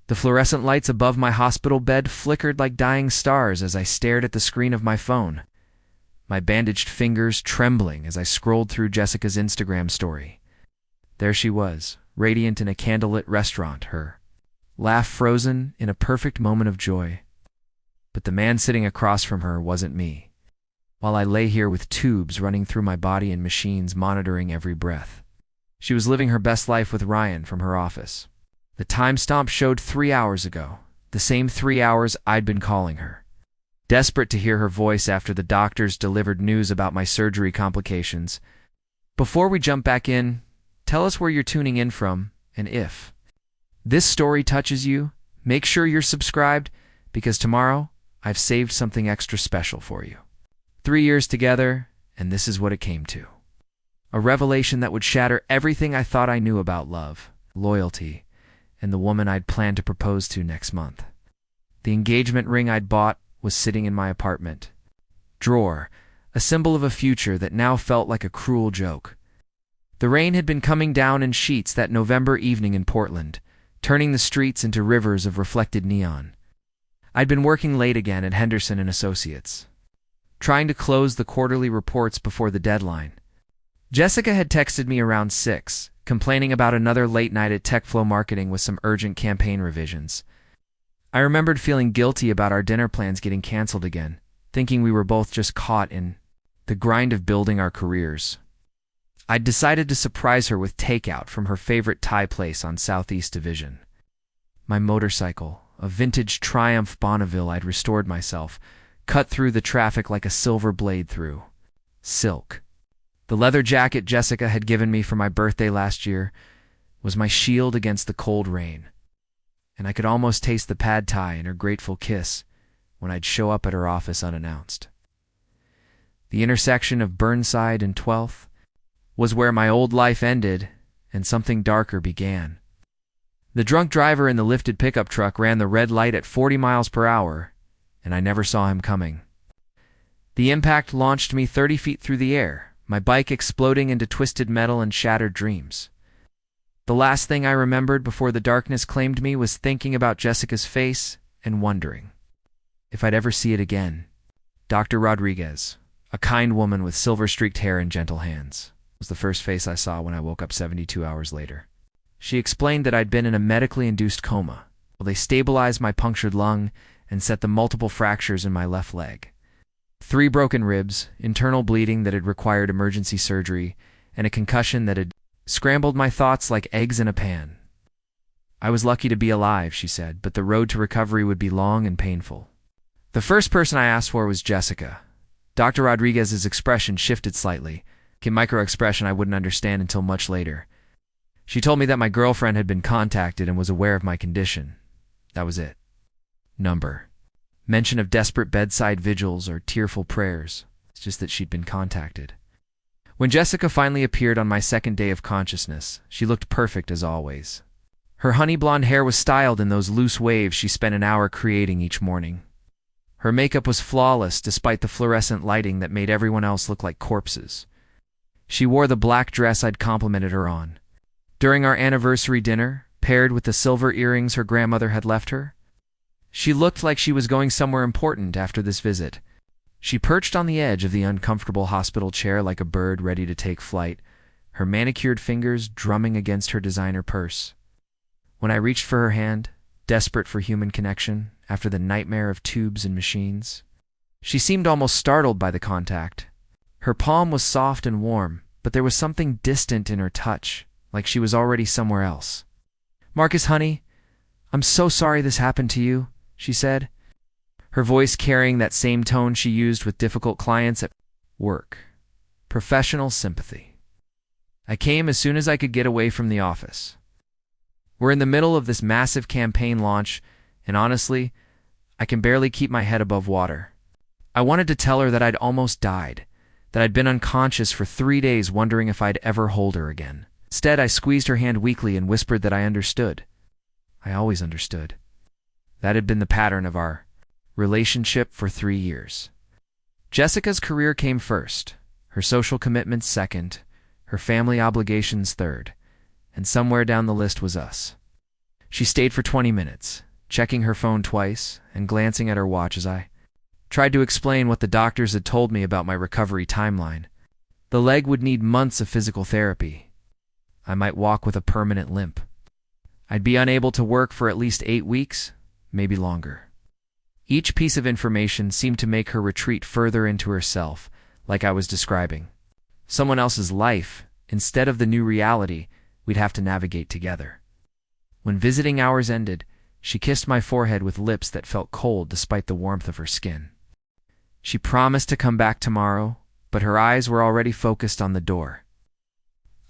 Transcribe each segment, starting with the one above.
The fluorescent lights above my hospital bed flickered like dying stars as I stared at the screen of my phone, my bandaged fingers trembling as I scrolled through Jessica's Instagram story. There she was, radiant in a candlelit restaurant, her laugh frozen in a perfect moment of joy. But the man sitting across from her wasn't me, while I lay here with tubes running through my body and machines monitoring every breath. She was living her best life with Ryan from her office. The timestamp showed 3 hours ago, the same 3 hours I'd been calling her, desperate to hear her voice after the doctors delivered news about my surgery complications. Before we jump back in, tell us where you're tuning in from, and if this story touches you, make sure you're subscribed, because tomorrow I've saved something extra special for you. 3 years together, and this is what it came to. A revelation that would shatter everything I thought I knew about love, loyalty, and the woman I'd planned to propose to next month. The engagement ring I'd bought was sitting in my apartment drawer, a symbol of a future that now felt like a cruel joke. The rain had been coming down in sheets that November evening in Portland, turning the streets into rivers of reflected neon. I'd been working late again at Henderson Associates, trying to close the quarterly reports before the deadline. Jessica had texted me around 6, complaining about another late night at TechFlow Marketing with some urgent campaign revisions. I remembered feeling guilty about our dinner plans getting canceled again, thinking we were both just caught in the grind of building our careers. I'd decided to surprise her with takeout from her favorite Thai place on Southeast Division. My motorcycle, a vintage Triumph Bonneville I'd restored myself, cut through the traffic like a silver blade through silk. The leather jacket Jessica had given me for my birthday last year was my shield against the cold rain, and I could almost taste the pad thai in her grateful kiss when I'd show up at her office unannounced. The intersection of Burnside and 12th was where my old life ended and something darker began. The drunk driver in the lifted pickup truck ran the red light at 40 miles per hour, and I never saw him coming. The impact launched me 30 feet through the air, my bike exploding into twisted metal and shattered dreams. The last thing I remembered before the darkness claimed me was thinking about Jessica's face and wondering if I'd ever see it again. Dr. Rodriguez, a kind woman with silver-streaked hair and gentle hands, was the first face I saw when I woke up 72 hours later. She explained that I'd been in a medically induced coma, while they stabilized my punctured lung and set the multiple fractures in my left leg. 3 broken ribs, internal bleeding that had required emergency surgery, and a concussion that had scrambled my thoughts like eggs in a pan. I was lucky to be alive, she said, but the road to recovery would be long and painful. The first person I asked for was Jessica. Dr. Rodriguez's expression shifted slightly, a micro-expression I wouldn't understand until much later. She told me that my girlfriend had been contacted and was aware of my condition. That was it. Number. Mention of desperate bedside vigils or tearful prayers. It's just that she'd been contacted. When Jessica finally appeared on my second day of consciousness, she looked perfect as always. Her honey blonde hair was styled in those loose waves she spent an hour creating each morning. Her makeup was flawless despite the fluorescent lighting that made everyone else look like corpses. She wore the black dress I'd complimented her on. During our anniversary dinner, paired with the silver earrings her grandmother had left her, she looked like she was going somewhere important after this visit. She perched on the edge of the uncomfortable hospital chair like a bird ready to take flight, her manicured fingers drumming against her designer purse. When I reached for her hand, desperate for human connection after the nightmare of tubes and machines, she seemed almost startled by the contact. Her palm was soft and warm, but there was something distant in her touch, like she was already somewhere else. "Marcus, honey, I'm so sorry this happened to you," she said, her voice carrying that same tone she used with difficult clients at work. Professional sympathy. I came as soon as I could get away from the office. We're in the middle of this massive campaign launch, and honestly, I can barely keep my head above water. I wanted to tell her that I'd almost died, that I'd been unconscious for 3 days wondering if I'd ever hold her again. Instead, I squeezed her hand weakly and whispered that I understood. I always understood. That had been the pattern of our relationship for 3 years. Jessica's career came first, her social commitments second, her family obligations third, and somewhere down the list was us. She stayed for 20 minutes, checking her phone twice and glancing at her watch as I tried to explain what the doctors had told me about my recovery timeline. The leg would need months of physical therapy. I might walk with a permanent limp. I'd be unable to work for at least 8 weeks, maybe longer. Each piece of information seemed to make her retreat further into herself, like I was describing someone else's life instead of the new reality we'd have to navigate together. When visiting hours ended, she kissed my forehead with lips that felt cold despite the warmth of her skin. She promised to come back tomorrow, but her eyes were already focused on the door.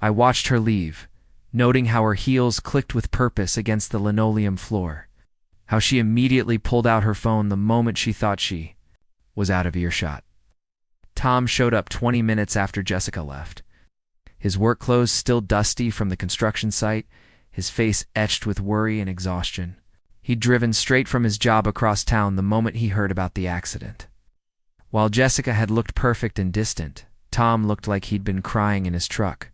I watched her leave, noting how her heels clicked with purpose against the linoleum floor, how she immediately pulled out her phone the moment she thought she was out of earshot. Tom showed up 20 minutes after Jessica left. His work clothes still dusty from the construction site, his face etched with worry and exhaustion. He'd driven straight from his job across town the moment he heard about the accident. While Jessica had looked perfect and distant, Tom looked like he'd been crying in his truck.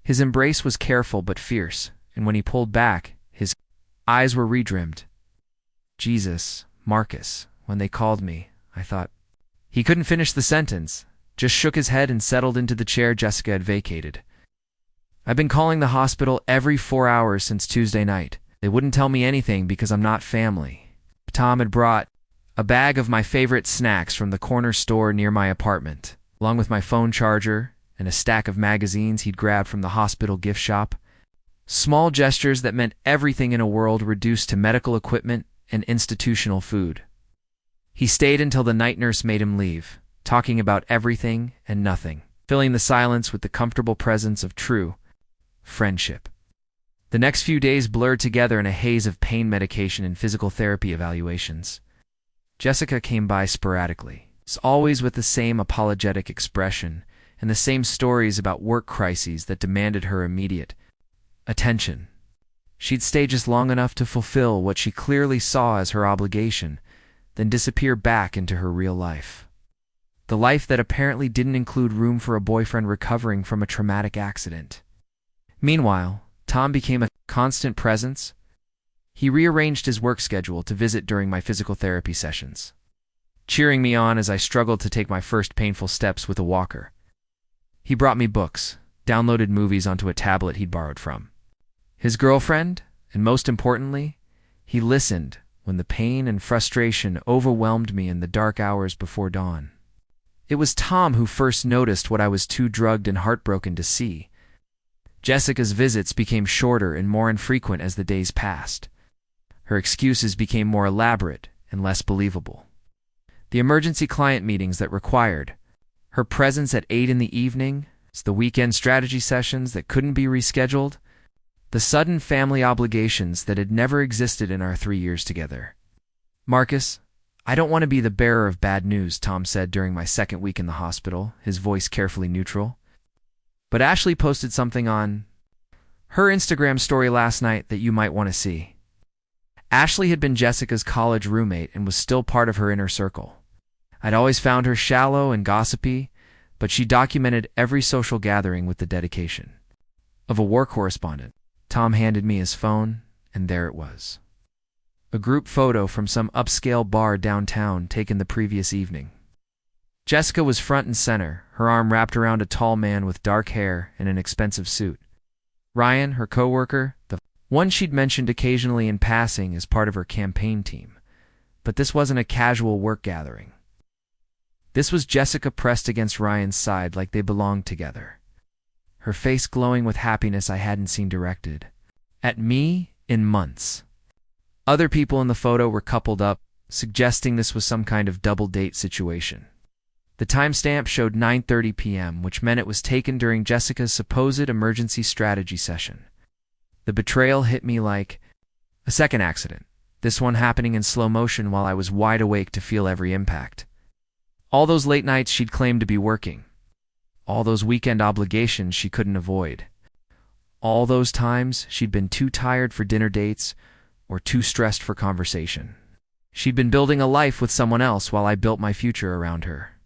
His embrace was careful but fierce, and when he pulled back, his eyes were redrimmed. Jesus, Marcus, when they called me, I thought. He couldn't finish the sentence, just shook his head and settled into the chair Jessica had vacated. I've been calling the hospital every 4 hours since Tuesday night. They wouldn't tell me anything because I'm not family. Tom had brought a bag of my favorite snacks from the corner store near my apartment, along with my phone charger and a stack of magazines he'd grabbed from the hospital gift shop. Small gestures that meant everything in a world reduced to medical equipment and institutional food. He stayed until the night nurse made him leave, talking about everything and nothing, filling the silence with the comfortable presence of true friendship. The next few days blurred together in a haze of pain medication and physical therapy evaluations. Jessica came by sporadically, always with the same apologetic expression and the same stories about work crises that demanded her immediate attention. She'd stay just long enough to fulfill what she clearly saw as her obligation, then disappear back into her real life. The life that apparently didn't include room for a boyfriend recovering from a traumatic accident. Meanwhile, Tom became a constant presence. He rearranged his work schedule to visit during my physical therapy sessions, cheering me on as I struggled to take my first painful steps with a walker. He brought me books, downloaded movies onto a tablet he'd borrowed from his girlfriend, and most importantly, he listened when the pain and frustration overwhelmed me in the dark hours before dawn. It was Tom who first noticed what I was too drugged and heartbroken to see. Jessica's visits became shorter and more infrequent as the days passed. Her excuses became more elaborate and less believable. The emergency client meetings that required her presence at 8 in the evening, the weekend strategy sessions that couldn't be rescheduled, the sudden family obligations that had never existed in our 3 years together. Marcus, I don't want to be the bearer of bad news, Tom said during my second week in the hospital, his voice carefully neutral. But Ashley posted something on her Instagram story last night that you might want to see. Ashley had been Jessica's college roommate and was still part of her inner circle. I'd always found her shallow and gossipy, but she documented every social gathering with the dedication of a war correspondent. Tom handed me his phone, and there it was. A group photo from some upscale bar downtown taken the previous evening. Jessica was front and center, her arm wrapped around a tall man with dark hair and an expensive suit. Ryan, her coworker, the one she'd mentioned occasionally in passing as part of her campaign team. But this wasn't a casual work gathering. This was Jessica pressed against Ryan's side like they belonged together, her face glowing with happiness I hadn't seen directed at me in months. Other people in the photo were coupled up, suggesting this was some kind of double date situation. The timestamp showed 9:30 p.m., which meant it was taken during Jessica's supposed emergency strategy session. The betrayal hit me like a second accident, this one happening in slow motion while I was wide awake to feel every impact. All those late nights she'd claimed to be working. All those weekend obligations she couldn't avoid. All those times she'd been too tired for dinner dates or too stressed for conversation. She'd been building a life with someone else while I built my future around her.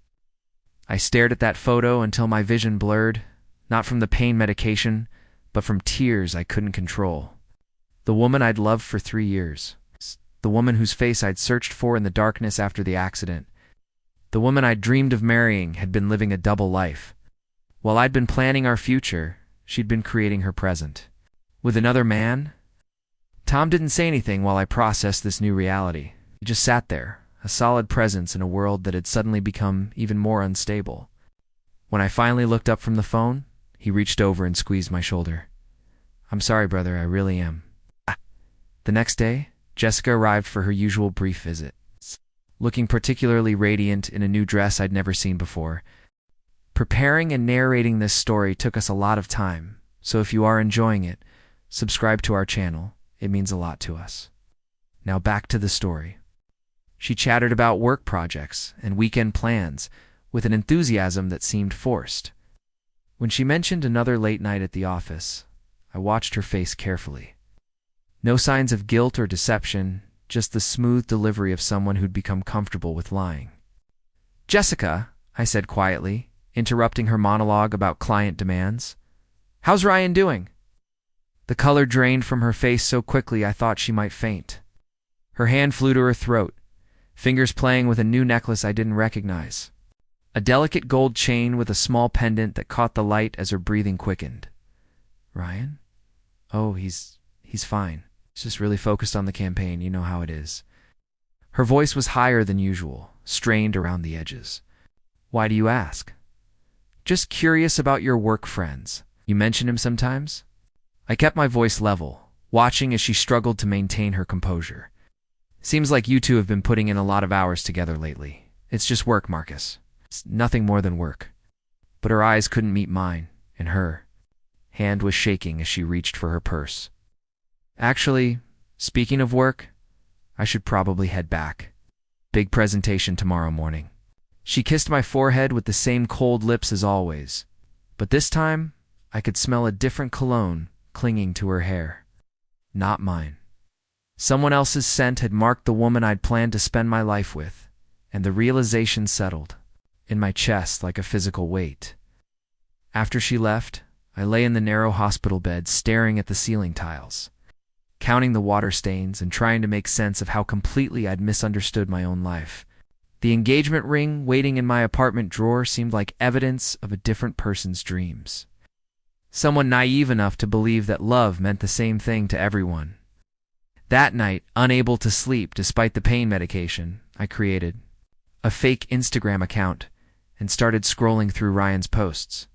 I stared at that photo until my vision blurred, not from the pain medication, but from tears I couldn't control. The woman I'd loved for 3 years. The woman whose face I'd searched for in the darkness after the accident. The woman I'd dreamed of marrying had been living a double life. While I'd been planning our future, she'd been creating her present. With another man? Tom didn't say anything while I processed this new reality. He just sat there, a solid presence in a world that had suddenly become even more unstable. When I finally looked up from the phone, he reached over and squeezed my shoulder. "I'm sorry, brother, I really am." The next day, Jessica arrived for her usual brief visit, looking particularly radiant in a new dress I'd never seen before. Preparing and narrating this story took us a lot of time, so if you are enjoying it, subscribe to our channel. It means a lot to us. Now back to the story. She chattered about work projects and weekend plans with an enthusiasm that seemed forced. When she mentioned another late night at the office, I watched her face carefully. No signs of guilt or deception, just the smooth delivery of someone who'd become comfortable with lying. "Jessica," I said quietly, interrupting her monologue about client demands, "how's Ryan doing?" The color drained from her face so quickly I thought she might faint. Her hand flew to her throat, fingers playing with a new necklace I didn't recognize. A delicate gold chain with a small pendant that caught the light as her breathing quickened. "Ryan? Oh, he's fine. He's just really focused on the campaign, you know how it is." Her voice was higher than usual, strained around the edges. "Why do you ask?" "Just curious about your work friends. You mention him sometimes?" I kept my voice level, watching as she struggled to maintain her composure. "Seems like you two have been putting in a lot of hours together lately. It's just work, Marcus. It's nothing more than work." But her eyes couldn't meet mine, and her hand was shaking as she reached for her purse. "Actually, speaking of work, I should probably head back. Big presentation tomorrow morning." She kissed my forehead with the same cold lips as always, but this time I could smell a different cologne clinging to her hair. Not mine. Someone else's scent had marked the woman I'd planned to spend my life with, and the realization settled in my chest like a physical weight. After she left, I lay in the narrow hospital bed staring at the ceiling tiles, counting the water stains and trying to make sense of how completely I'd misunderstood my own life. The engagement ring waiting in my apartment drawer seemed like evidence of a different person's dreams. Someone naive enough to believe that love meant the same thing to everyone. That night, unable to sleep despite the pain medication, I created a fake Instagram account and started scrolling through Ryan's posts.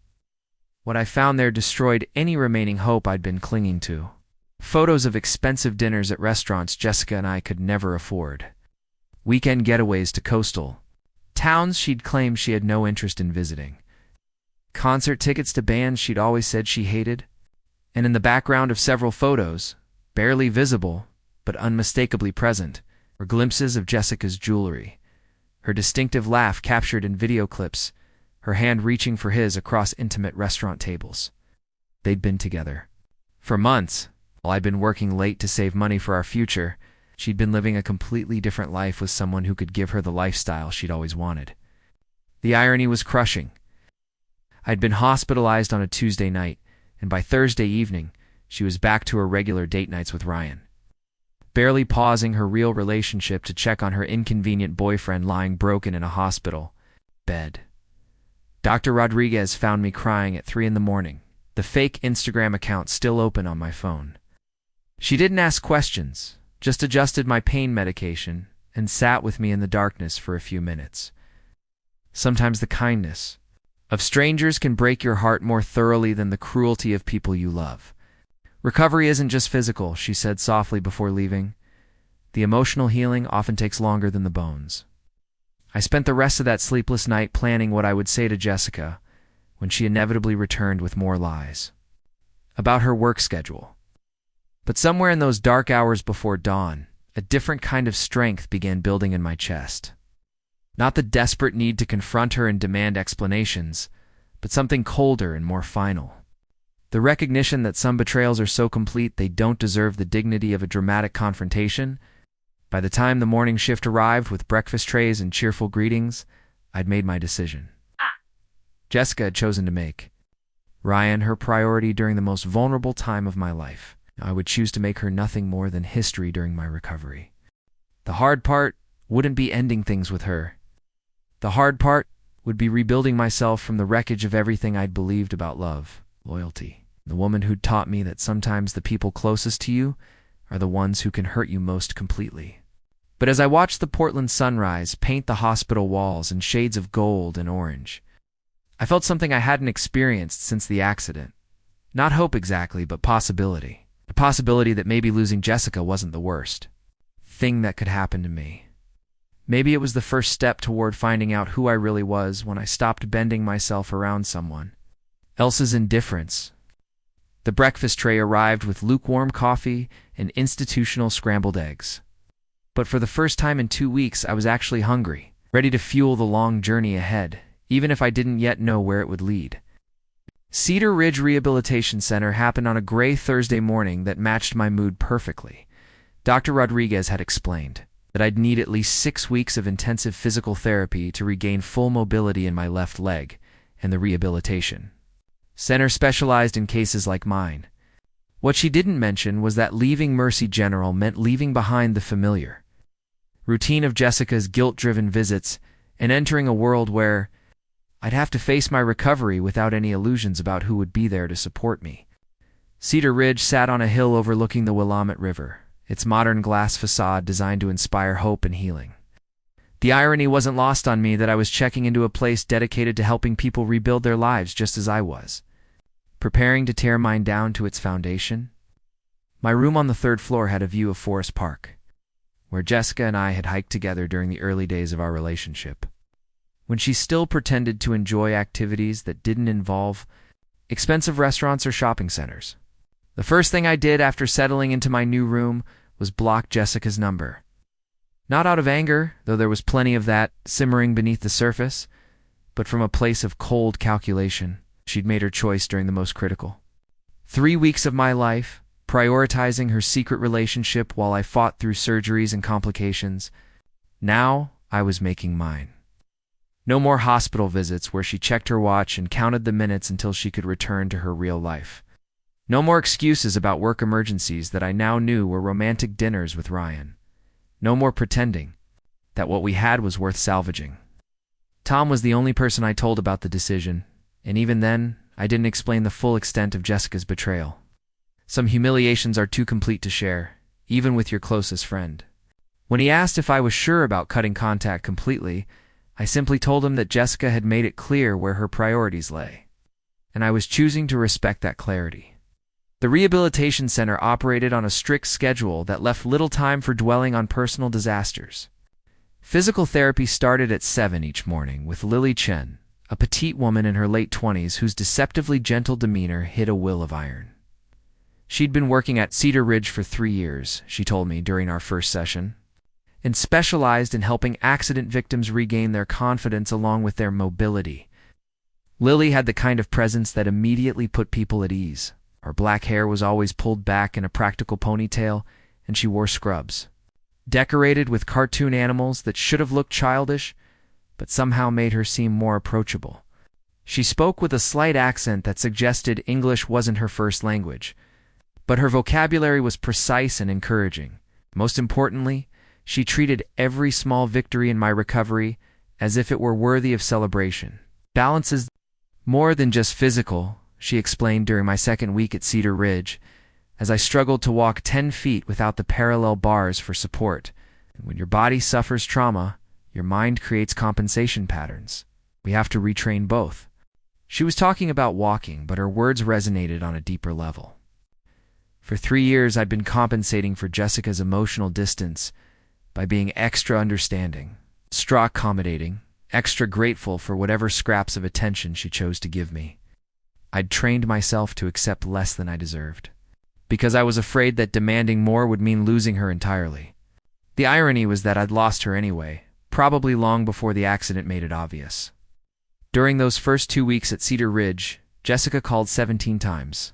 What I found there destroyed any remaining hope I'd been clinging to. Photos of expensive dinners at restaurants Jessica and I could never afford. Weekend getaways to coastal towns she'd claimed she had no interest in visiting. Concert tickets to bands she'd always said she hated. And in the background of several photos, barely visible but unmistakably present, were glimpses of Jessica's jewelry. Her distinctive laugh captured in video clips, her hand reaching for his across intimate restaurant tables. They'd been together. For months, while I'd been working late to save money for our future, she'd been living a completely different life with someone who could give her the lifestyle she'd always wanted. The irony was crushing. I'd been hospitalized on a Tuesday night, and by Thursday evening, she was back to her regular date nights with Ryan. Barely pausing her real relationship to check on her inconvenient boyfriend lying broken in a hospital bed. Dr. Rodriguez found me crying at 3 a.m, the fake Instagram account still open on my phone. She didn't ask questions, just adjusted my pain medication and sat with me in the darkness for a few minutes. Sometimes the kindness of strangers can break your heart more thoroughly than the cruelty of people you love. "Recovery isn't just physical," she said softly before leaving. "The emotional healing often takes longer than the bones." I spent the rest of that sleepless night planning what I would say to Jessica when she inevitably returned with more lies about her work schedule. But somewhere in those dark hours before dawn, a different kind of strength began building in my chest. Not the desperate need to confront her and demand explanations, but something colder and more final. The recognition that some betrayals are so complete they don't deserve the dignity of a dramatic confrontation. By the time the morning shift arrived with breakfast trays and cheerful greetings, I'd made my decision. Jessica had chosen to make Ryan her priority during the most vulnerable time of my life. I would choose to make her nothing more than history during my recovery. The hard part wouldn't be ending things with her. The hard part would be rebuilding myself from the wreckage of everything I'd believed about love, loyalty, the woman who'd taught me that sometimes the people closest to you are the ones who can hurt you most completely. But as I watched the Portland sunrise paint the hospital walls in shades of gold and orange, I felt something I hadn't experienced since the accident. Not hope exactly, but possibility. The possibility that maybe losing Jessica wasn't the worst thing that could happen to me. Maybe it was the first step toward finding out who I really was when I stopped bending myself around someone else's indifference. The breakfast tray arrived with lukewarm coffee and institutional scrambled eggs. But for the first time in 2 weeks, I was actually hungry, ready to fuel the long journey ahead, even if I didn't yet know where it would lead. Cedar Ridge Rehabilitation Center happened on a gray Thursday morning that matched my mood perfectly. Dr. Rodriguez had explained that I'd need at least 6 weeks of intensive physical therapy to regain full mobility in my left leg, and the rehabilitation center specialized in cases like mine. What she didn't mention was that leaving Mercy General meant leaving behind the familiar routine of Jessica's guilt-driven visits and entering a world where I'd have to face my recovery without any illusions about who would be there to support me. Cedar Ridge sat on a hill overlooking the Willamette River, its modern glass facade designed to inspire hope and healing. The irony wasn't lost on me that I was checking into a place dedicated to helping people rebuild their lives just as I was, preparing to tear mine down to its foundation. My room on the 3rd floor had a view of Forest Park, where Jessica and I had hiked together during the early days of our relationship, when she still pretended to enjoy activities that didn't involve expensive restaurants or shopping centers. The first thing I did after settling into my new room was block Jessica's number. Not out of anger, though there was plenty of that simmering beneath the surface, but from a place of cold calculation. She'd made her choice during the most critical 3 weeks of my life, prioritizing her secret relationship while I fought through surgeries and complications. Now I was making mine. No more hospital visits where she checked her watch and counted the minutes until she could return to her real life. No more excuses about work emergencies that I now knew were romantic dinners with Ryan. No more pretending that what we had was worth salvaging. Tom was the only person I told about the decision, and even then, I didn't explain the full extent of Jessica's betrayal. Some humiliations are too complete to share, even with your closest friend. When he asked if I was sure about cutting contact completely, I simply told him that Jessica had made it clear where her priorities lay, and I was choosing to respect that clarity. The rehabilitation center operated on a strict schedule that left little time for dwelling on personal disasters. Physical therapy started at 7 each morning with Lily Chen, a petite woman in her late 20s whose deceptively gentle demeanor hid a will of iron. She'd been working at Cedar Ridge for 3 years, she told me during our first session, and specialized in helping accident victims regain their confidence along with their mobility. Lily had the kind of presence that immediately put people at ease. Her black hair was always pulled back in a practical ponytail, and she wore scrubs, decorated with cartoon animals that should have looked childish, but somehow made her seem more approachable. She spoke with a slight accent that suggested English wasn't her first language, but her vocabulary was precise and encouraging. Most importantly, she treated every small victory in my recovery as if it were worthy of celebration. Balance is more than just physical, she explained during my second week at Cedar Ridge, as I struggled to walk 10 feet without the parallel bars for support. And when your body suffers trauma, your mind creates compensation patterns. We have to retrain both. She was talking about walking, but her words resonated on a deeper level. For 3 years, I'd been compensating for Jessica's emotional distance by being extra understanding, extra accommodating, extra grateful for whatever scraps of attention she chose to give me. I'd trained myself to accept less than I deserved, because I was afraid that demanding more would mean losing her entirely. The irony was that I'd lost her anyway, probably long before the accident made it obvious. During those first 2 weeks at Cedar Ridge, Jessica called 17 times.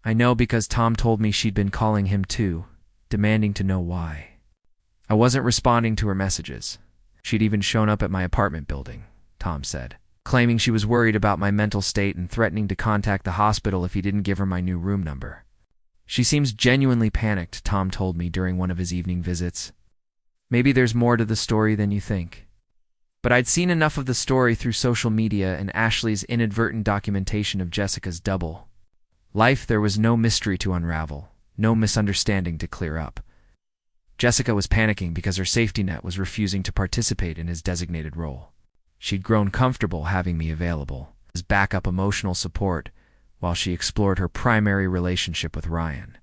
I know because Tom told me she'd been calling him too, demanding to know why. I wasn't responding to her messages. She'd even shown up at my apartment building, Tom said, claiming she was worried about my mental state and threatening to contact the hospital if he didn't give her my new room number. She seems genuinely panicked, Tom told me during one of his evening visits. Maybe there's more to the story than you think. But I'd seen enough of the story through social media and Ashley's inadvertent documentation of Jessica's double life. There was no mystery to unravel, no misunderstanding to clear up. Jessica was panicking because her safety net was refusing to participate in his designated role. She'd grown comfortable having me available as backup emotional support while she explored her primary relationship with Ryan.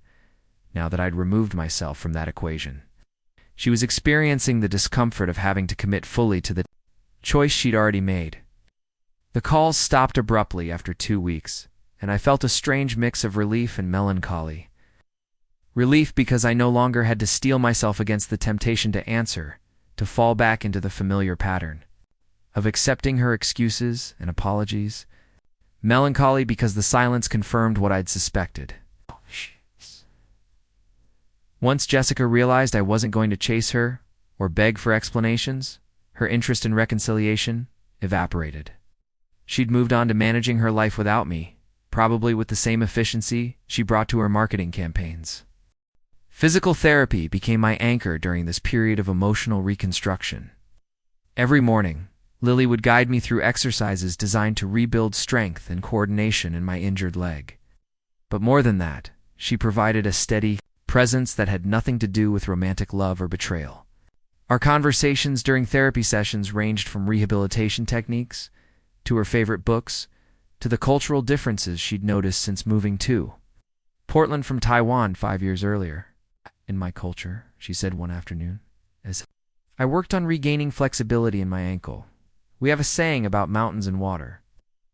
Now that I'd removed myself from that equation, she was experiencing the discomfort of having to commit fully to the choice she'd already made. The calls stopped abruptly after 2 weeks, and I felt a strange mix of relief and melancholy. Relief because I no longer had to steel myself against the temptation to answer, to fall back into the familiar pattern of accepting her excuses and apologies. Melancholy because the silence confirmed what I'd suspected. Once Jessica realized I wasn't going to chase her or beg for explanations, her interest in reconciliation evaporated. She'd moved on to managing her life without me, probably with the same efficiency she brought to her marketing campaigns. Physical therapy became my anchor during this period of emotional reconstruction. Every morning, Lily would guide me through exercises designed to rebuild strength and coordination in my injured leg. But more than that, she provided a steady presence that had nothing to do with romantic love or betrayal. Our conversations during therapy sessions ranged from rehabilitation techniques, to her favorite books, to the cultural differences she'd noticed since moving to Portland from Taiwan 5 years earlier. In my culture, she said one afternoon, as I worked on regaining flexibility in my ankle. We have a saying about mountains and water.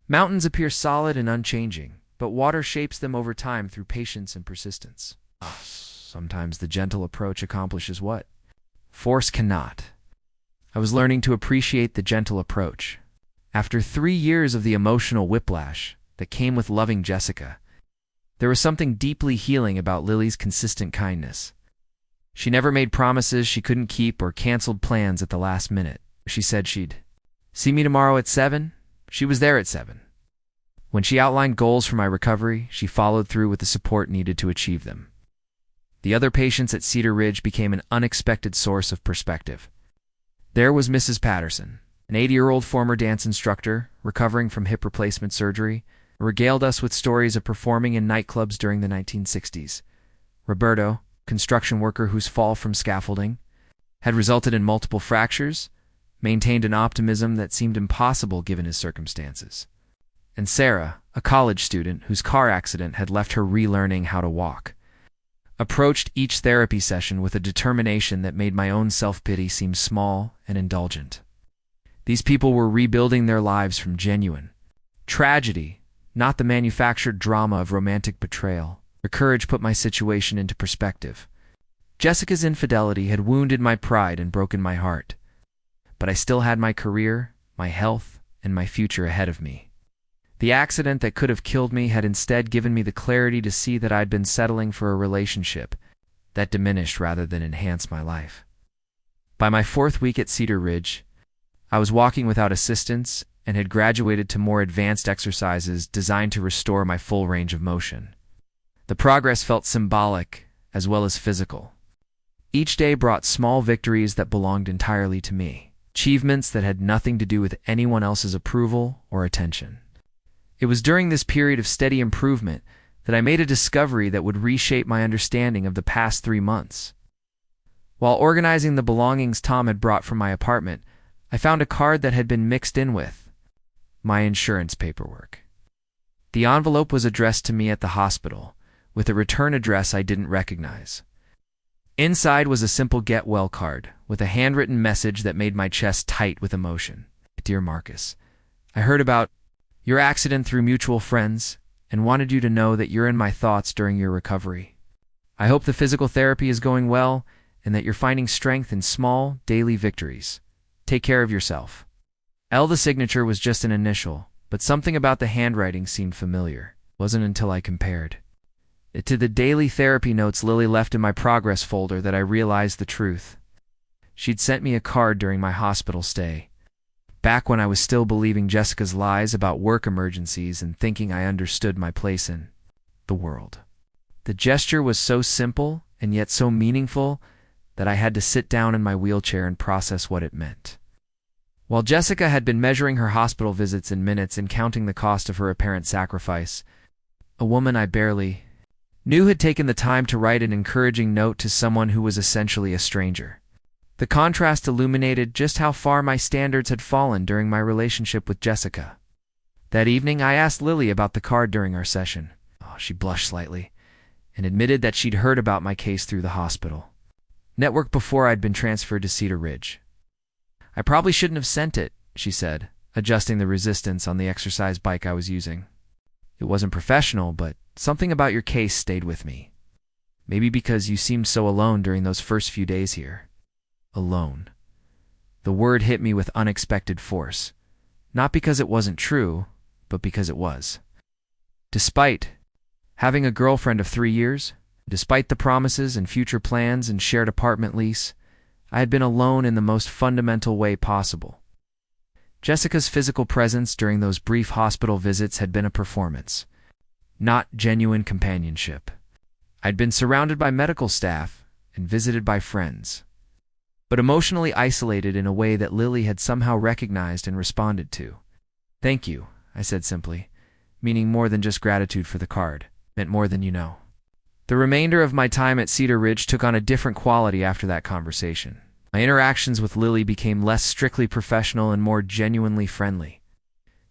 Mountains appear solid and unchanging, but water shapes them over time through patience and persistence. Sometimes the gentle approach accomplishes what force cannot. I was learning to appreciate the gentle approach. After 3 years of the emotional whiplash that came with loving Jessica, there was something deeply healing about Lily's consistent kindness. She never made promises she couldn't keep or canceled plans at the last minute. She said she'd see me tomorrow at 7. She was there at 7. When she outlined goals for my recovery, she followed through with the support needed to achieve them. The other patients at Cedar Ridge became an unexpected source of perspective. There was Mrs. Patterson, an 80-year-old former dance instructor recovering from hip replacement surgery, regaled us with stories of performing in nightclubs during the 1960s. Roberto, construction worker whose fall from scaffolding had resulted in multiple fractures, maintained an optimism that seemed impossible given his circumstances. And Sarah, a college student whose car accident had left her relearning how to walk, approached each therapy session with a determination that made my own self-pity seem small and indulgent. These people were rebuilding their lives from genuine tragedy, not the manufactured drama of romantic betrayal. Her courage put my situation into perspective. Jessica's infidelity had wounded my pride and broken my heart, but I still had my career, my health, and my future ahead of me. The accident that could have killed me had instead given me the clarity to see that I'd been settling for a relationship that diminished rather than enhanced my life. By my 4th week at Cedar Ridge, I was walking without assistance and had graduated to more advanced exercises designed to restore my full range of motion. The progress felt symbolic as well as physical. Each day brought small victories that belonged entirely to me, achievements that had nothing to do with anyone else's approval or attention. It was during this period of steady improvement that I made a discovery that would reshape my understanding of the past 3 months. While organizing the belongings Tom had brought from my apartment, I found a card that had been mixed in with my insurance paperwork. The envelope was addressed to me at the hospital, with a return address I didn't recognize. Inside was a simple get well card, with a handwritten message that made my chest tight with emotion. Dear Marcus, I heard about your accident through mutual friends and wanted you to know that you're in my thoughts during your recovery. I hope the physical therapy is going well and that you're finding strength in small, daily victories. Take care of yourself. The signature was just an initial, but something about the handwriting seemed familiar. It wasn't until I compared it to the daily therapy notes Lily left in my progress folder that I realized the truth. She'd sent me a card during my hospital stay, back when I was still believing Jessica's lies about work emergencies and thinking I understood my place in the world. The gesture was so simple and yet so meaningful that I had to sit down in my wheelchair and process what it meant. While Jessica had been measuring her hospital visits in minutes and counting the cost of her apparent sacrifice, a woman I barely knew had taken the time to write an encouraging note to someone who was essentially a stranger. The contrast illuminated just how far my standards had fallen during my relationship with Jessica. That evening, I asked Lily about the card during our session. She blushed slightly and admitted that she'd heard about my case through the hospital network before I'd been transferred to Cedar Ridge. I probably shouldn't have sent it, she said, adjusting the resistance on the exercise bike I was using. It wasn't professional, but something about your case stayed with me. Maybe because you seemed so alone during those first few days here. Alone. The word hit me with unexpected force. Not because it wasn't true, but because it was. Despite having a girlfriend of 3 years, despite the promises and future plans and shared apartment lease, I had been alone in the most fundamental way possible. Jessica's physical presence during those brief hospital visits had been a performance, not genuine companionship. I'd been surrounded by medical staff and visited by friends, but emotionally isolated in a way that Lily had somehow recognized and responded to. Thank you, I said simply, meaning more than just gratitude for the card, meant more than you know. The remainder of my time at Cedar Ridge took on a different quality after that conversation. My interactions with Lily became less strictly professional and more genuinely friendly.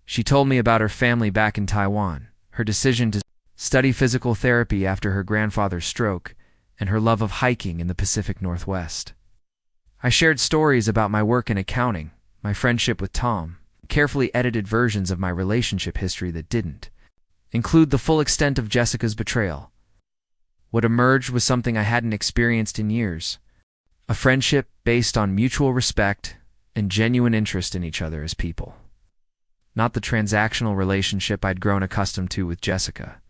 She told me about her family back in Taiwan, her decision to study physical therapy after her grandfather's stroke, and her love of hiking in the Pacific Northwest. I shared stories about my work in accounting, my friendship with Tom, carefully edited versions of my relationship history that didn't include the full extent of Jessica's betrayal. What emerged was something I hadn't experienced in years, a friendship based on mutual respect and genuine interest in each other as people. Not the transactional relationship I'd grown accustomed to with Jessica.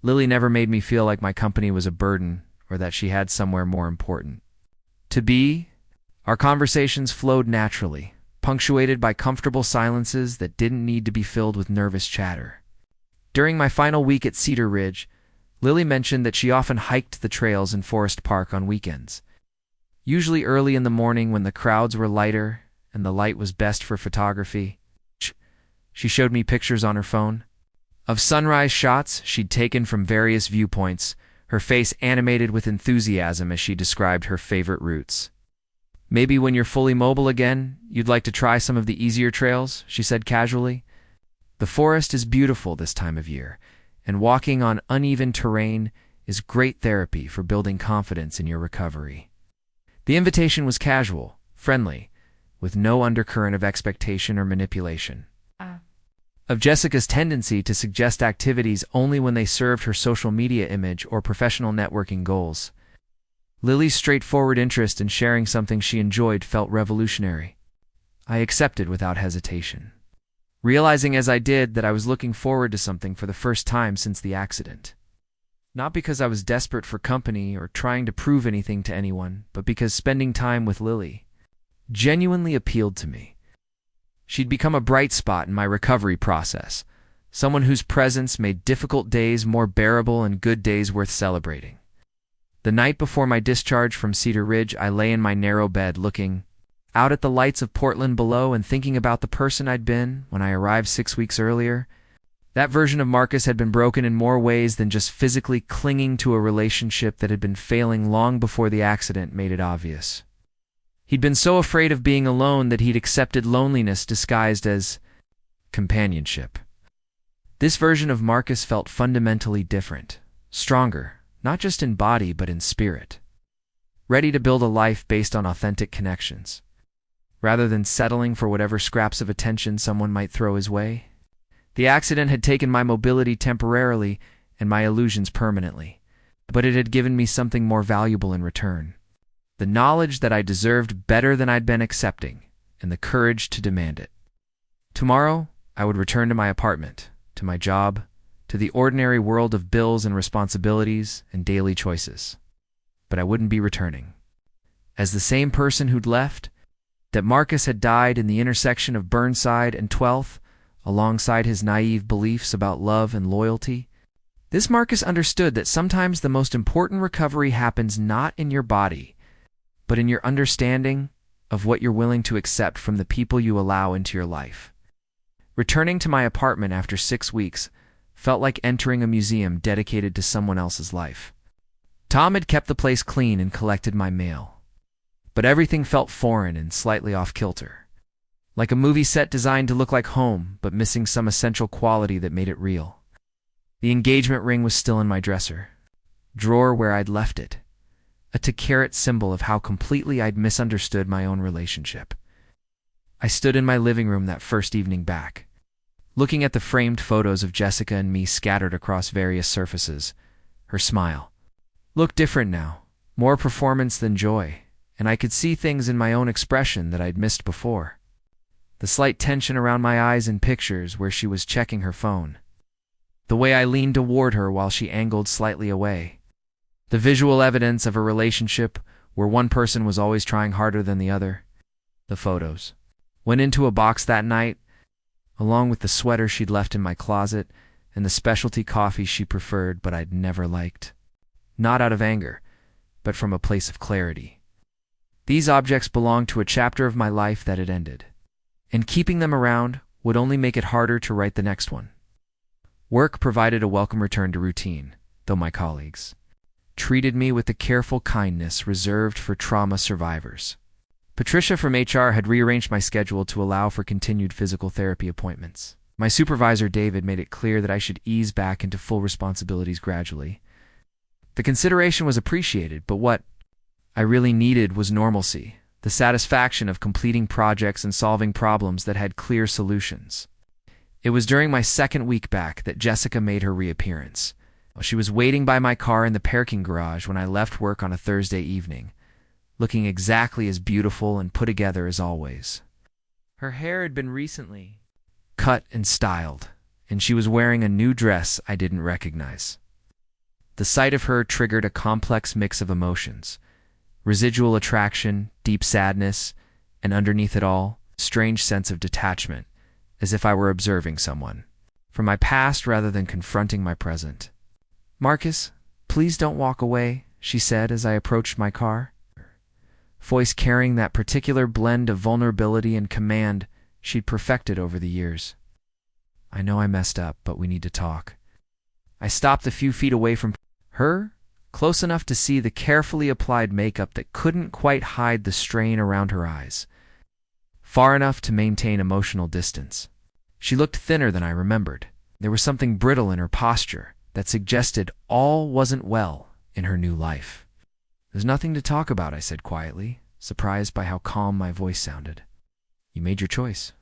Lily never made me feel like my company was a burden or that she had somewhere more important to be. Our conversations flowed naturally, punctuated by comfortable silences that didn't need to be filled with nervous chatter. During my final week at Cedar Ridge, Lily mentioned that she often hiked the trails in Forest Park on weekends, usually early in the morning when the crowds were lighter and the light was best for photography. She showed me pictures on her phone of sunrise shots she'd taken from various viewpoints, her face animated with enthusiasm as she described her favorite routes. Maybe when you're fully mobile again, you'd like to try some of the easier trails, she said casually. The forest is beautiful this time of year, and walking on uneven terrain is great therapy for building confidence in your recovery. The invitation was casual, friendly, with no undercurrent of expectation or manipulation. Of Jessica's tendency to suggest activities only when they served her social media image or professional networking goals. Lily's straightforward interest in sharing something she enjoyed felt revolutionary. I accepted without hesitation, realizing as I did that I was looking forward to something for the first time since the accident. Not because I was desperate for company or trying to prove anything to anyone, but because spending time with Lily genuinely appealed to me. She'd become a bright spot in my recovery process, someone whose presence made difficult days more bearable and good days worth celebrating. The night before my discharge from Cedar Ridge, I lay in my narrow bed looking out at the lights of Portland below and thinking about the person I'd been when I arrived 6 weeks earlier. That version of Marcus had been broken in more ways than just physically clinging to a relationship that had been failing long before the accident made it obvious. He'd been so afraid of being alone that he'd accepted loneliness disguised as companionship. This version of Marcus felt fundamentally different, stronger, not just in body but in spirit. Ready to build a life based on authentic connections, rather than settling for whatever scraps of attention someone might throw his way. The accident had taken my mobility temporarily and my illusions permanently, but it had given me something more valuable in return. The knowledge that I deserved better than I'd been accepting, and the courage to demand it. Tomorrow, I would return to my apartment, to my job, to the ordinary world of bills and responsibilities and daily choices. But I wouldn't be returning as the same person who'd left, that Marcus had died in the intersection of Burnside and 12th, alongside his naive beliefs about love and loyalty. This Marcus understood that sometimes the most important recovery happens not in your body, but in your understanding of what you're willing to accept from the people you allow into your life. Returning to my apartment after 6 weeks felt like entering a museum dedicated to someone else's life. Tom had kept the place clean and collected my mail, but everything felt foreign and slightly off-kilter, like a movie set designed to look like home, but missing some essential quality that made it real. The engagement ring was still in my dresser, drawer where I'd left it, a takeout symbol of how completely I'd misunderstood my own relationship. I stood in my living room that first evening back, looking at the framed photos of Jessica and me scattered across various surfaces. Her smile looked different now, more performance than joy, and I could see things in my own expression that I'd missed before. The slight tension around my eyes in pictures where she was checking her phone. The way I leaned toward her while she angled slightly away. The visual evidence of a relationship where one person was always trying harder than the other. The photos went into a box that night, along with the sweater she'd left in my closet and the specialty coffee she preferred but I'd never liked. Not out of anger, but from a place of clarity. These objects belonged to a chapter of my life that had ended, and keeping them around would only make it harder to write the next one. Work provided a welcome return to routine, though my colleagues treated me with the careful kindness reserved for trauma survivors. Patricia from HR had rearranged my schedule to allow for continued physical therapy appointments. My supervisor, David, made it clear that I should ease back into full responsibilities gradually. The consideration was appreciated, but what I really needed was normalcy, the satisfaction of completing projects and solving problems that had clear solutions. It was during my second week back that Jessica made her reappearance. She was waiting by my car in the parking garage when I left work on a Thursday evening, looking exactly as beautiful and put together as always. Her hair had been recently cut and styled, and she was wearing a new dress I didn't recognize. The sight of her triggered a complex mix of emotions: residual attraction, deep sadness, and underneath it all, a strange sense of detachment, as if I were observing someone from my past rather than confronting my present. "Marcus, please don't walk away," she said as I approached my car, voice carrying that particular blend of vulnerability and command she'd perfected over the years. "I know I messed up, but we need to talk." I stopped a few feet away from her, close enough to see the carefully applied makeup that couldn't quite hide the strain around her eyes, far enough to maintain emotional distance. She looked thinner than I remembered. There was something brittle in her posture that suggested all wasn't well in her new life. "There's nothing to talk about," I said quietly, surprised by how calm my voice sounded. "You made your choice.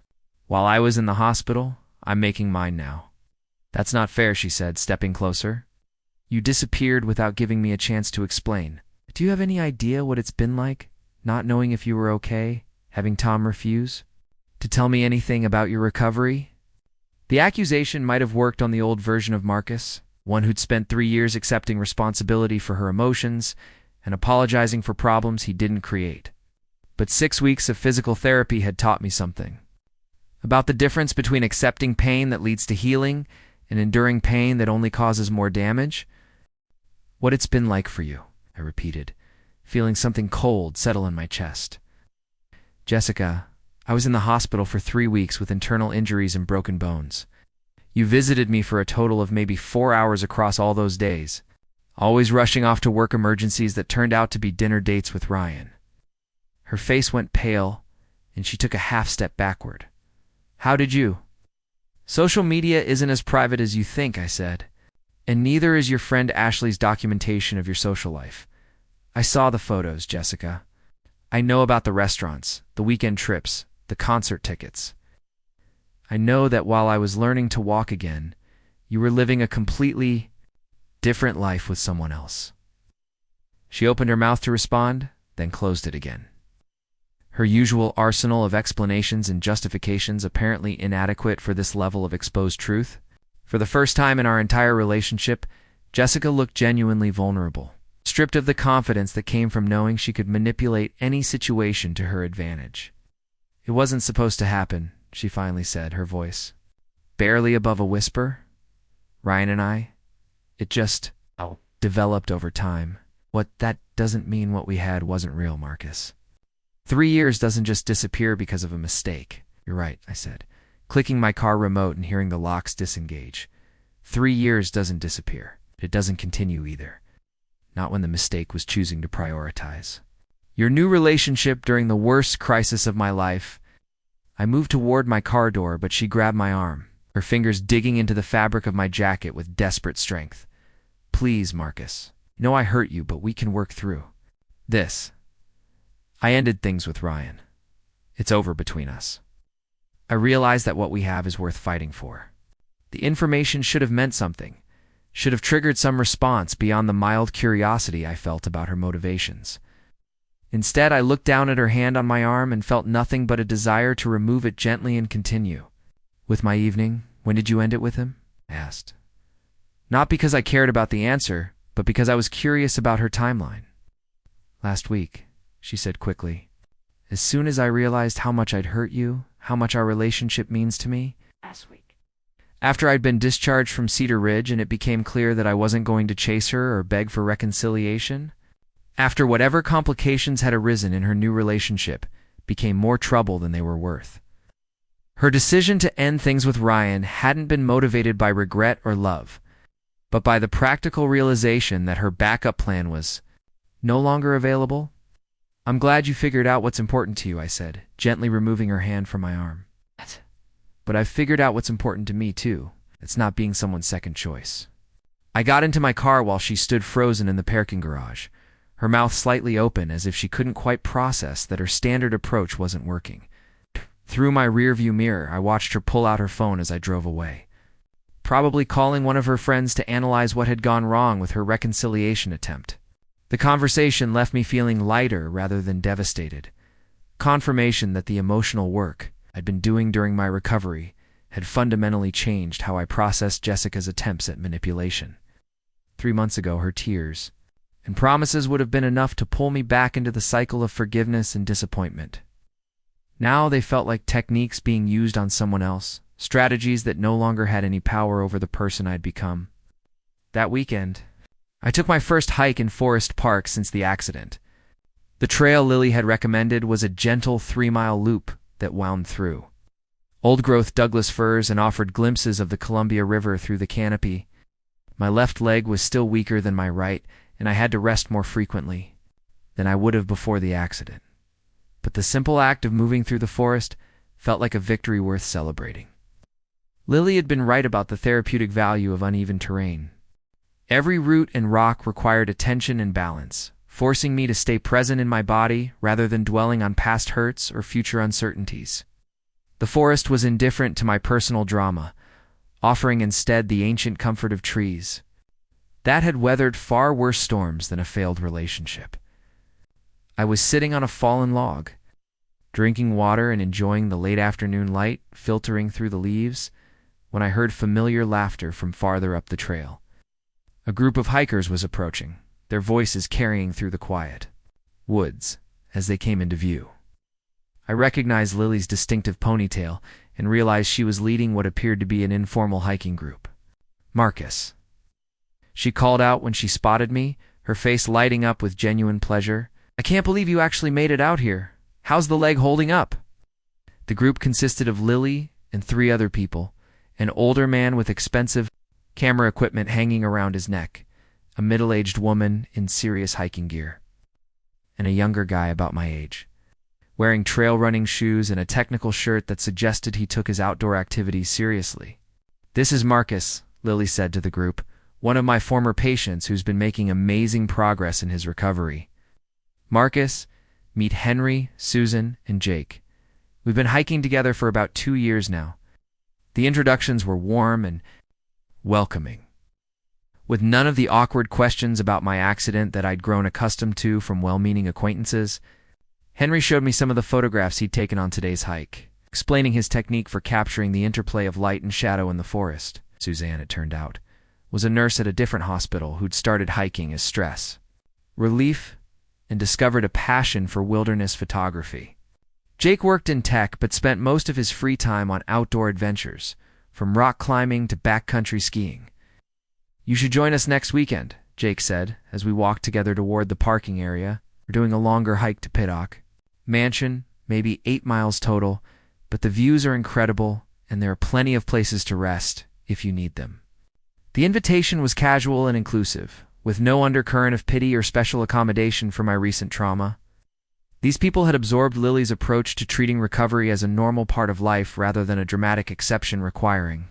While I was in the hospital, I'm making mine now." "That's not fair," she said, stepping closer. "You disappeared without giving me a chance to explain. Do you have any idea what it's been like, not knowing if you were okay, having Tom refuse to tell me anything about your recovery?" The accusation might have worked on the old version of Marcus, one who'd spent 3 years accepting responsibility for her emotions and apologizing for problems he didn't create. But 6 weeks of physical therapy had taught me something about the difference between accepting pain that leads to healing and enduring pain that only causes more damage. "What it's been like for you," I repeated, feeling something cold settle in my chest. "Jessica, I was in the hospital for 3 weeks with internal injuries and broken bones. You visited me for a total of maybe 4 hours across all those days, always rushing off to work emergencies that turned out to be dinner dates with Ryan." Her face went pale, and she took a half step backward. "How did you?" "Social media isn't as private as you think," I said, "and neither is your friend Ashley's documentation of your social life. I saw the photos, Jessica. I know about the restaurants, the weekend trips, the concert tickets. I know that while I was learning to walk again, you were living a completely different life with someone else." She opened her mouth to respond, then closed it again. Her usual arsenal of explanations and justifications apparently inadequate for this level of exposed truth. For the first time in our entire relationship, Jessica looked genuinely vulnerable, stripped of the confidence that came from knowing she could manipulate any situation to her advantage. "It wasn't supposed to happen," she finally said, her voice barely above a whisper. "Ryan and I, It just developed over time. That doesn't mean what we had wasn't real, Marcus. 3 years doesn't just disappear because of a mistake. You're right, I said, clicking my car remote and hearing the locks disengage. 3 years doesn't disappear. It doesn't continue either. Not when the mistake was choosing to prioritize. Your new relationship during the worst crisis of my life. I moved toward my car door, but she grabbed my arm, her fingers digging into the fabric of my jacket with desperate strength. Please, Marcus. I know I hurt you, but we can work through this. I ended things with Ryan. It's over between us. I realized that what we have is worth fighting for. The information should have meant something, should have triggered some response beyond the mild curiosity I felt about her motivations. Instead, I looked down at her hand on my arm and felt nothing but a desire to remove it gently and continue. With my evening, when did you end it with him? I asked. Not because I cared about the answer, but because I was curious about her timeline. Last week, she said quickly. As soon as I realized how much I'd hurt you, how much our relationship means to me. Last week. After I'd been discharged from Cedar Ridge and it became clear that I wasn't going to chase her or beg for reconciliation. After whatever complications had arisen in her new relationship became more trouble than they were worth. Her decision to end things with Ryan hadn't been motivated by regret or love, but by the practical realization that her backup plan was no longer available. I'm glad you figured out what's important to you, I said, gently removing her hand from my arm. But I've figured out what's important to me, too. It's not being someone's second choice. I got into my car while she stood frozen in the parking garage, her mouth slightly open as if she couldn't quite process that her standard approach wasn't working. Through my rearview mirror, I watched her pull out her phone as I drove away, probably calling one of her friends to analyze what had gone wrong with her reconciliation attempt. The conversation left me feeling lighter rather than devastated. Confirmation that the emotional work I'd been doing during my recovery had fundamentally changed how I processed Jessica's attempts at manipulation. 3 months ago, her tears and promises would have been enough to pull me back into the cycle of forgiveness and disappointment. Now they felt like techniques being used on someone else, strategies that no longer had any power over the person I'd become. That weekend, I took my first hike in Forest Park since the accident. The trail Lily had recommended was a gentle 3-mile loop that wound through old-growth Douglas firs and offered glimpses of the Columbia River through the canopy. My left leg was still weaker than my right, and I had to rest more frequently than I would have before the accident. But the simple act of moving through the forest felt like a victory worth celebrating. Lily had been right about the therapeutic value of uneven terrain. Every root and rock required attention and balance, forcing me to stay present in my body rather than dwelling on past hurts or future uncertainties. The forest was indifferent to my personal drama, offering instead the ancient comfort of trees that had weathered far worse storms than a failed relationship. I was sitting on a fallen log, drinking water and enjoying the late afternoon light filtering through the leaves, when I heard familiar laughter from farther up the trail. A group of hikers was approaching, their voices carrying through the quiet woods as they came into view. I recognized Lily's distinctive ponytail and realized she was leading what appeared to be an informal hiking group. Marcus, she called out when she spotted me, her face lighting up with genuine pleasure. I can't believe you actually made it out here. How's the leg holding up? The group consisted of Lily and 3 other people, an older man with expensive camera equipment hanging around his neck, a middle-aged woman in serious hiking gear, and a younger guy about my age, wearing trail running shoes and a technical shirt that suggested he took his outdoor activities seriously. This is Marcus, Lily said to the group, one of my former patients who's been making amazing progress in his recovery. Marcus, meet Henry, Susan, and Jake. We've been hiking together for about 2 years now. The introductions were warm and welcoming, with none of the awkward questions about my accident that I'd grown accustomed to from well-meaning acquaintances. Henry showed me some of the photographs he'd taken on today's hike, explaining his technique for capturing the interplay of light and shadow in the forest. Suzanne, it turned out, was a nurse at a different hospital who'd started hiking as stress relief and discovered a passion for wilderness photography. Jake worked in tech but spent most of his free time on outdoor adventures, from rock climbing to backcountry skiing. You should join us next weekend, Jake said, as we walked together toward the parking area. We're doing a longer hike to Pittock Mansion, maybe 8 miles total, but the views are incredible, and there are plenty of places to rest if you need them. The invitation was casual and inclusive, with no undercurrent of pity or special accommodation for my recent trauma. These people had absorbed Lily's approach to treating recovery as a normal part of life rather than a dramatic exception requiring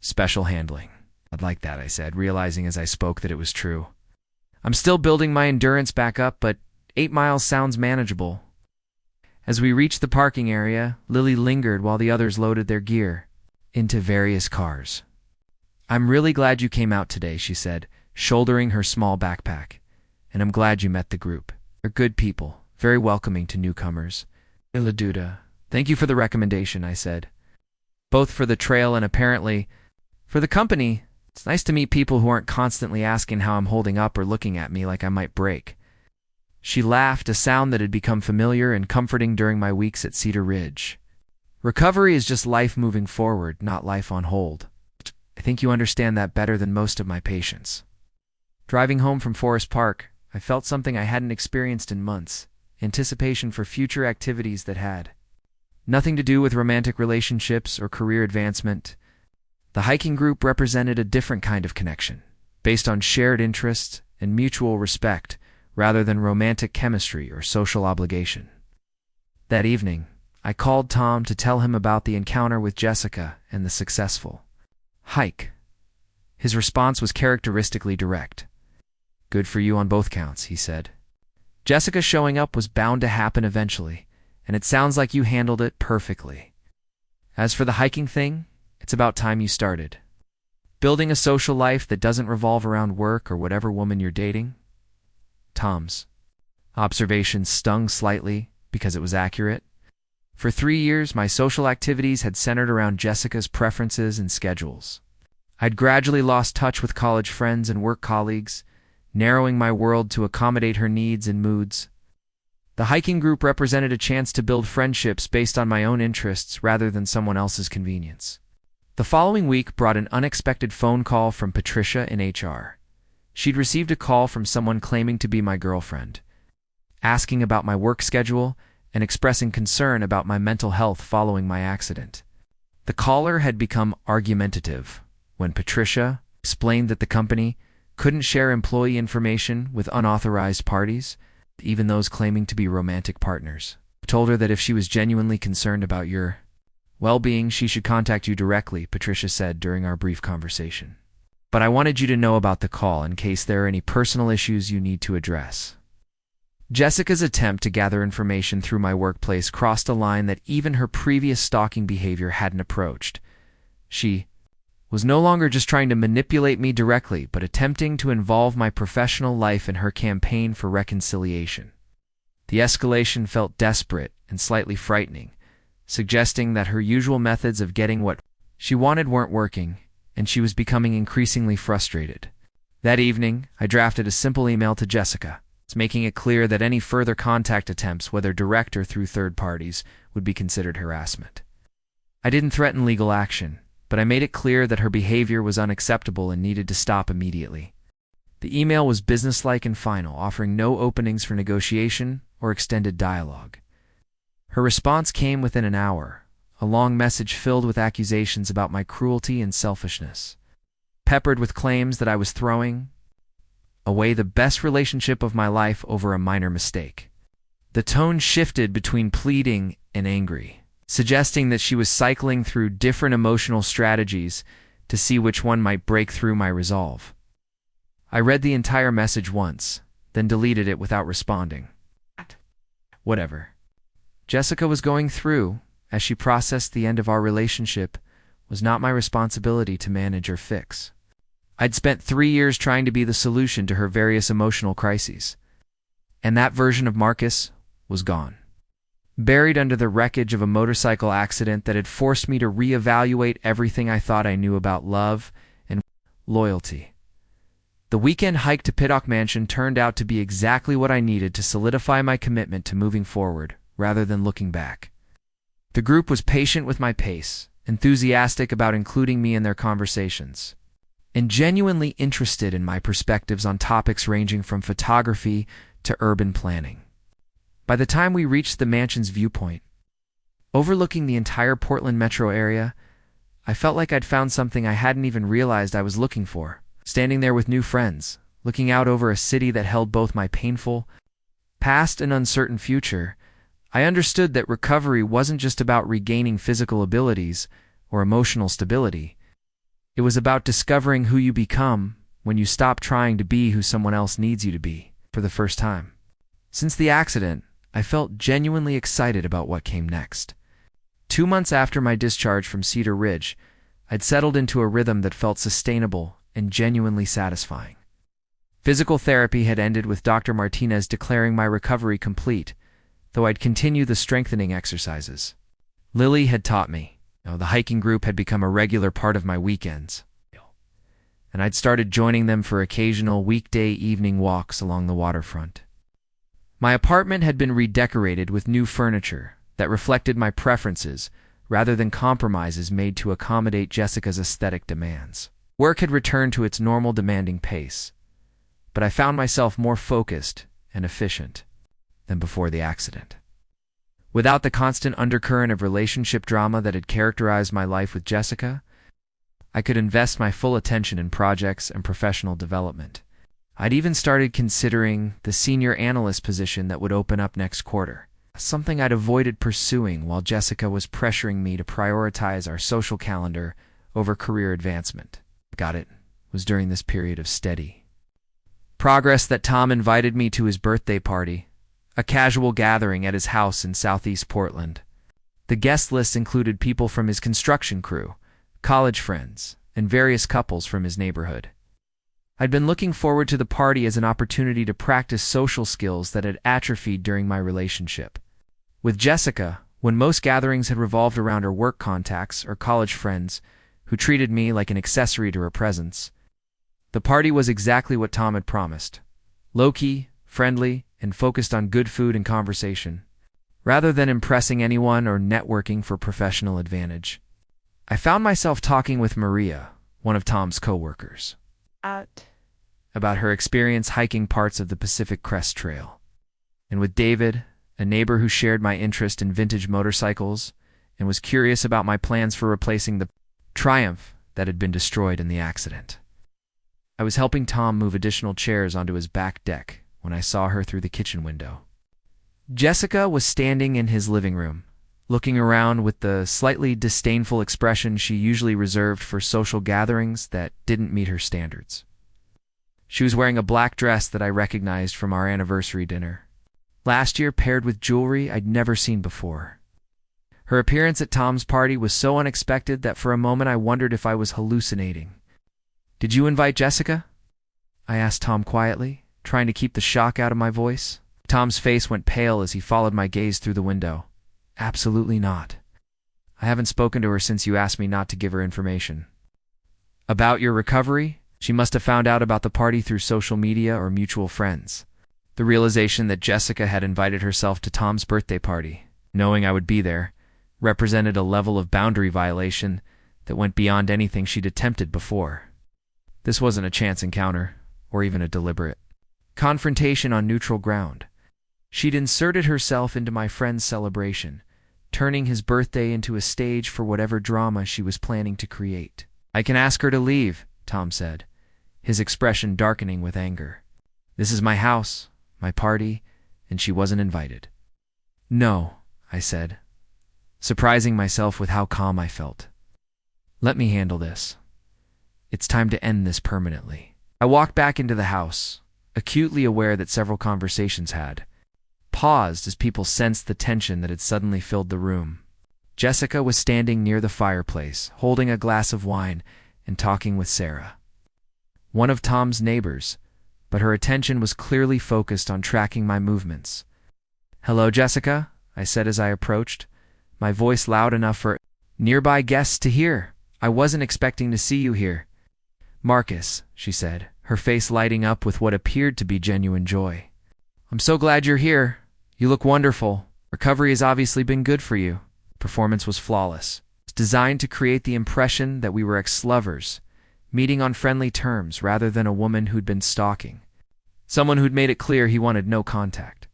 special handling. I'd like that, I said, realizing as I spoke that it was true. I'm still building my endurance back up, but 8 miles sounds manageable. As we reached the parking area, Lily lingered while the others loaded their gear into various cars. I'm really glad you came out today, she said, shouldering her small backpack. And I'm glad you met the group. They're good people, very welcoming to newcomers. Iladuda. Thank you for the recommendation, I said. Both for the trail and apparently for the company. It's nice to meet people who aren't constantly asking how I'm holding up or looking at me like I might break. She laughed, a sound that had become familiar and comforting during my weeks at Cedar Ridge. Recovery is just life moving forward, not life on hold. I think you understand that better than most of my patients. Driving home from Forest Park, I felt something I hadn't experienced in months, anticipation for future activities that had nothing to do with romantic relationships or career advancement. The hiking group represented a different kind of connection, based on shared interests and mutual respect, rather than romantic chemistry or social obligation. That evening, I called Tom to tell him about the encounter with Jessica and the successful hike. His response was characteristically direct. Good for you on both counts, he said. Jessica showing up was bound to happen eventually, and it sounds like you handled it perfectly. As for the hiking thing, it's about time you started. Building a social life that doesn't revolve around work or whatever woman you're dating. Tom's observation stung slightly because it was accurate. For 3 years, my social activities had centered around Jessica's preferences and schedules. I'd gradually lost touch with college friends and work colleagues, narrowing my world to accommodate her needs and moods. The hiking group represented a chance to build friendships based on my own interests rather than someone else's convenience. The following week brought an unexpected phone call from Patricia in HR. She'd received a call from someone claiming to be my girlfriend, asking about my work schedule and expressing concern about my mental health following my accident. The caller had become argumentative when Patricia explained that the company couldn't share employee information with unauthorized parties, even those claiming to be romantic partners. I told her that if she was genuinely concerned about your well-being, she should contact you directly, Patricia said during our brief conversation. But I wanted you to know about the call in case there are any personal issues you need to address. Jessica's attempt to gather information through my workplace crossed a line that even her previous stalking behavior hadn't approached. She was no longer just trying to manipulate me directly, but attempting to involve my professional life in her campaign for reconciliation. The escalation felt desperate and slightly frightening, suggesting that her usual methods of getting what she wanted weren't working, and she was becoming increasingly frustrated. That evening, I drafted a simple email to Jessica, making it clear that any further contact attempts, whether direct or through third parties, would be considered harassment. I didn't threaten legal action, but I made it clear that her behavior was unacceptable and needed to stop immediately. The email was businesslike and final, offering no openings for negotiation or extended dialogue. Her response came within an hour, a long message filled with accusations about my cruelty and selfishness, peppered with claims that I was throwing away the best relationship of my life over a minor mistake. The tone shifted between pleading and angry, suggesting that she was cycling through different emotional strategies to see which one might break through my resolve. I read the entire message once, then deleted it without responding. Whatever Jessica was going through as she processed the end of our relationship was not my responsibility to manage or fix. I'd spent 3 years trying to be the solution to her various emotional crises, and that version of Marcus was gone, buried under the wreckage of a motorcycle accident that had forced me to reevaluate everything I thought I knew about love and loyalty. The weekend hike to Pittock Mansion turned out to be exactly what I needed to solidify my commitment to moving forward rather than looking back. The group was patient with my pace, enthusiastic about including me in their conversations. and genuinely interested in my perspectives on topics ranging from photography to urban planning. By the time we reached the mansion's viewpoint, overlooking the entire Portland metro area, I felt like I'd found something I hadn't even realized I was looking for. Standing there with new friends, looking out over a city that held both my painful past and uncertain future, I understood that recovery wasn't just about regaining physical abilities or emotional stability. It was about discovering who you become when you stop trying to be who someone else needs you to be for the first time. Since the accident, I felt genuinely excited about what came next. 2 months after my discharge from Cedar Ridge, I'd settled into a rhythm that felt sustainable and genuinely satisfying. Physical therapy had ended with Dr. Martinez declaring my recovery complete, though I'd continue the strengthening exercises. Lily had taught me. The hiking group had become a regular part of my weekends, and I'd started joining them for occasional weekday evening walks along the waterfront. My apartment had been redecorated with new furniture that reflected my preferences rather than compromises made to accommodate Jessica's aesthetic demands. Work had returned to its normal demanding pace, but I found myself more focused and efficient than before the accident. Without the constant undercurrent of relationship drama that had characterized my life with Jessica, I could invest my full attention in projects and professional development. I'd even started considering the senior analyst position that would open up next quarter, something I'd avoided pursuing while Jessica was pressuring me to prioritize our social calendar over career advancement. It was during this period of steady progress that Tom invited me to his birthday party, a casual gathering at his house in southeast Portland. The guest list included people from his construction crew, college friends, and various couples from his neighborhood. I'd been looking forward to the party as an opportunity to practice social skills that had atrophied during my relationship with Jessica, when most gatherings had revolved around her work contacts or college friends who treated me like an accessory to her presence. The party was exactly what Tom had promised: low-key, friendly, and focused on good food and conversation, rather than impressing anyone or networking for professional advantage. I found myself talking with Maria, one of Tom's co-workers, about her experience hiking parts of the Pacific Crest Trail, and with David, a neighbor who shared my interest in vintage motorcycles and was curious about my plans for replacing the Triumph that had been destroyed in the accident. I was helping Tom move additional chairs onto his back deck when I saw her through the kitchen window. Jessica was standing in his living room, looking around with the slightly disdainful expression she usually reserved for social gatherings that didn't meet her standards. She was wearing a black dress that I recognized from our anniversary dinner, last year, paired with jewelry I'd never seen before. Her appearance at Tom's party was so unexpected that for a moment I wondered if I was hallucinating. "Did you invite Jessica?" I asked Tom quietly, trying to keep the shock out of my voice. Tom's face went pale as he followed my gaze through the window. "Absolutely not. I haven't spoken to her since you asked me not to give her information." "About your recovery?" She must have found out about the party through social media or mutual friends. The realization that Jessica had invited herself to Tom's birthday party, knowing I would be there, represented a level of boundary violation that went beyond anything she'd attempted before. This wasn't a chance encounter, or even a deliberate confrontation on neutral ground. She'd inserted herself into my friend's celebration, turning his birthday into a stage for whatever drama she was planning to create. "I can ask her to leave," Tom said, his expression darkening with anger. "This is my house, my party, and she wasn't invited." "No," I said, surprising myself with how calm I felt. "Let me handle this. It's time to end this permanently." I walked back into the house, acutely aware that several conversations had paused as people sensed the tension that had suddenly filled the room. Jessica was standing near the fireplace, holding a glass of wine and talking with Sarah, one of Tom's neighbors, but her attention was clearly focused on tracking my movements. "Hello, Jessica," I said as I approached, my voice loud enough for nearby guests to hear. "I wasn't expecting to see you here." "Marcus," she said, her face lighting up with what appeared to be genuine joy. "I'm so glad you're here. You look wonderful. Recovery has obviously been good for you." Performance was flawless. It's designed to create the impression that we were ex-lovers, meeting on friendly terms rather than a woman who'd been stalking, someone who'd made it clear he wanted no contact.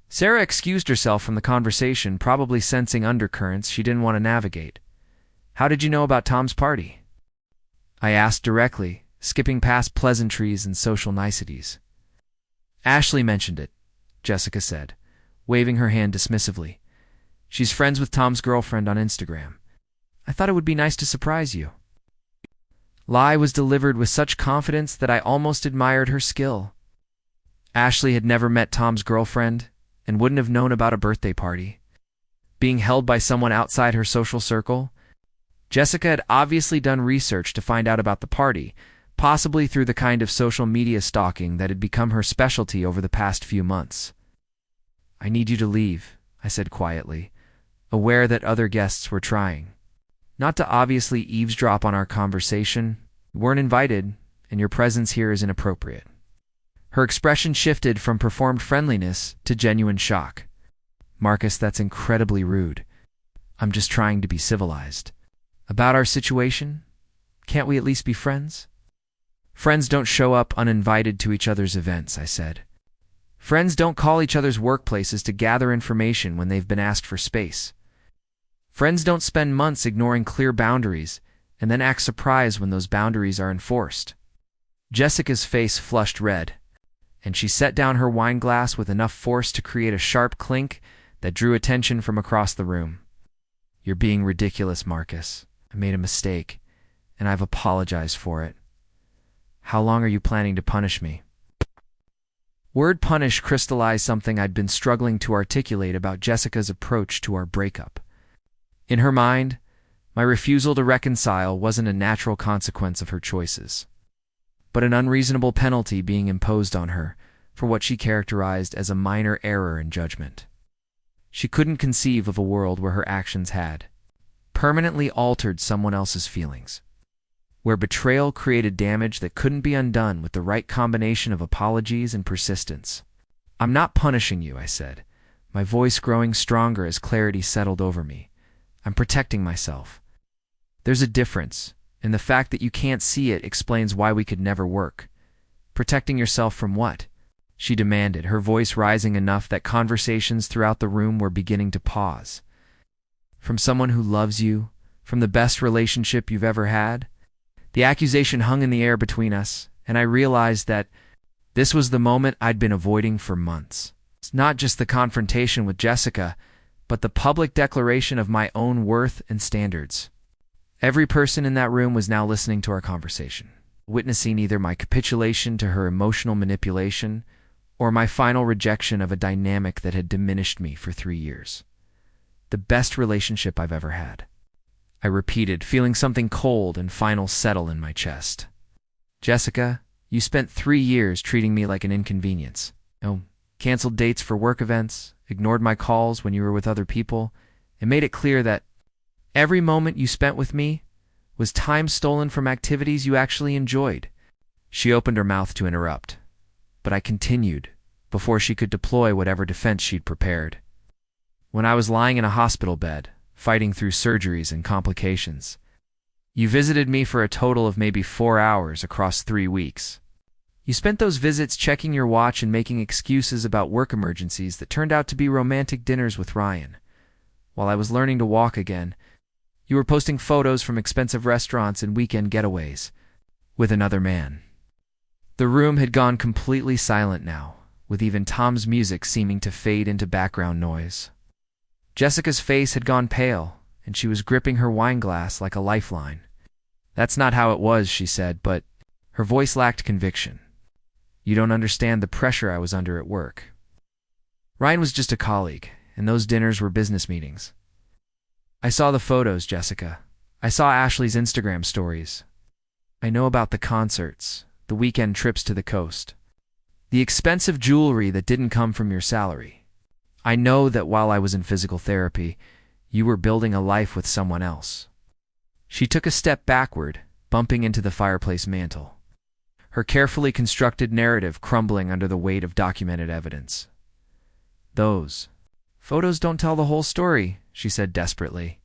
Sarah excused herself from the conversation, probably sensing undercurrents she didn't want to navigate. "How did you know about Tom's party?" I asked directly, skipping past pleasantries and social niceties. "Ashley mentioned it," Jessica said, waving her hand dismissively. "She's friends with Tom's girlfriend on Instagram. I thought it would be nice to surprise you." Lie was delivered with such confidence that I almost admired her skill. Ashley had never met Tom's girlfriend and wouldn't have known about a birthday party being held by someone outside her social circle. Jessica had obviously done research to find out about the party, possibly through the kind of social media stalking that had become her specialty over the past few months. "I need you to leave," I said quietly, aware that other guests were trying. "Not to obviously eavesdrop on our conversation. You weren't invited, and your presence here is inappropriate." Her expression shifted from performed friendliness to genuine shock. "Marcus, that's incredibly rude. I'm just trying to be civilized. About our situation? Can't we at least be friends?" "Friends don't show up uninvited to each other's events," I said. "Friends don't call each other's workplaces to gather information when they've been asked for space. Friends don't spend months ignoring clear boundaries and then act surprised when those boundaries are enforced." Jessica's face flushed red, and she set down her wine glass with enough force to create a sharp clink that drew attention from across the room. "You're being ridiculous, Marcus. I made a mistake, and I've apologized for it. How long are you planning to punish me?" Word punish crystallized something I'd been struggling to articulate about Jessica's approach to our breakup. In her mind, my refusal to reconcile wasn't a natural consequence of her choices, but an unreasonable penalty being imposed on her for what she characterized as a minor error in judgment. She couldn't conceive of a world where her actions had permanently altered someone else's feelings, where betrayal created damage that couldn't be undone with the right combination of apologies and persistence. "I'm not punishing you," I said, my voice growing stronger as clarity settled over me. "I'm protecting myself. There's a difference, and the fact that you can't see it explains why we could never work." "Protecting yourself from what?" she demanded, her voice rising enough that conversations throughout the room were beginning to pause. "From someone who loves you, from the best relationship you've ever had?" The accusation hung in the air between us, and I realized that this was the moment I'd been avoiding for months. It's not just the confrontation with Jessica, but the public declaration of my own worth and standards. Every person in that room was now listening to our conversation, witnessing either my capitulation to her emotional manipulation or my final rejection of a dynamic that had diminished me for 3 years. "The best relationship I've ever had," I repeated, feeling something cold and final settle in my chest. "Jessica, you spent 3 years treating me like an inconvenience. Oh, canceled dates for work events, ignored my calls when you were with other people, and made it clear that every moment you spent with me was time stolen from activities you actually enjoyed." She opened her mouth to interrupt, but I continued before she could deploy whatever defense she'd prepared. "When I was lying in a hospital bed, fighting through surgeries and complications, you visited me for a total of maybe 4 hours across 3 weeks. You spent those visits checking your watch and making excuses about work emergencies that turned out to be romantic dinners with Ryan. While I was learning to walk again, you were posting photos from expensive restaurants and weekend getaways with another man." The room had gone completely silent now, with even Tom's music seeming to fade into background noise. Jessica's face had gone pale, and she was gripping her wine glass like a lifeline. "That's not how it was," she said, but her voice lacked conviction. "You don't understand the pressure I was under at work. Ryan was just a colleague, and those dinners were business meetings. I saw the photos, Jessica. I saw Ashley's Instagram stories. I know about the concerts, the weekend trips to the coast, the expensive jewelry that didn't come from your salary. I know that while I was in physical therapy, you were building a life with someone else." She took a step backward, bumping into the fireplace mantel, her carefully constructed narrative crumbling under the weight of documented evidence. "Those photos don't tell the whole story," she said desperately.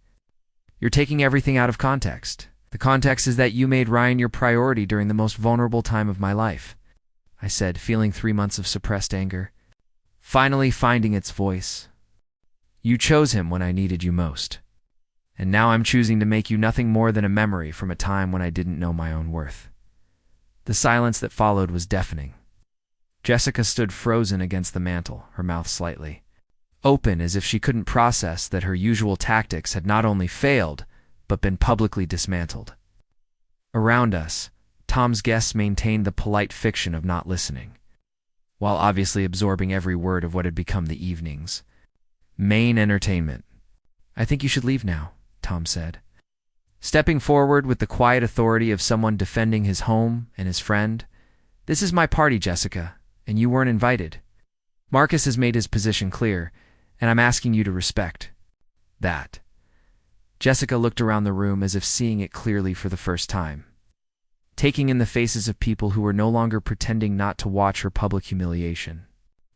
"You're taking everything out of context. The context is that you made Ryan your priority during the most vulnerable time of my life, I said, feeling 3 months of suppressed anger finally finding its voice. You chose him when I needed you most. And now I'm choosing to make you nothing more than a memory from a time when I didn't know my own worth. The silence that followed was deafening. Jessica stood frozen against the mantel, her mouth slightly open as if she couldn't process that her usual tactics had not only failed, but been publicly dismantled. Around us, Tom's guests maintained the polite fiction of not listening, while obviously absorbing every word of what had become the evening's main entertainment. I think you should leave now, Tom said, stepping forward with the quiet authority of someone defending his home and his friend. This is my party, Jessica, and you weren't invited. Marcus has made his position clear, and I'm asking you to respect that. Jessica looked around the room as if seeing it clearly for the first time, taking in the faces of people who were no longer pretending not to watch her public humiliation.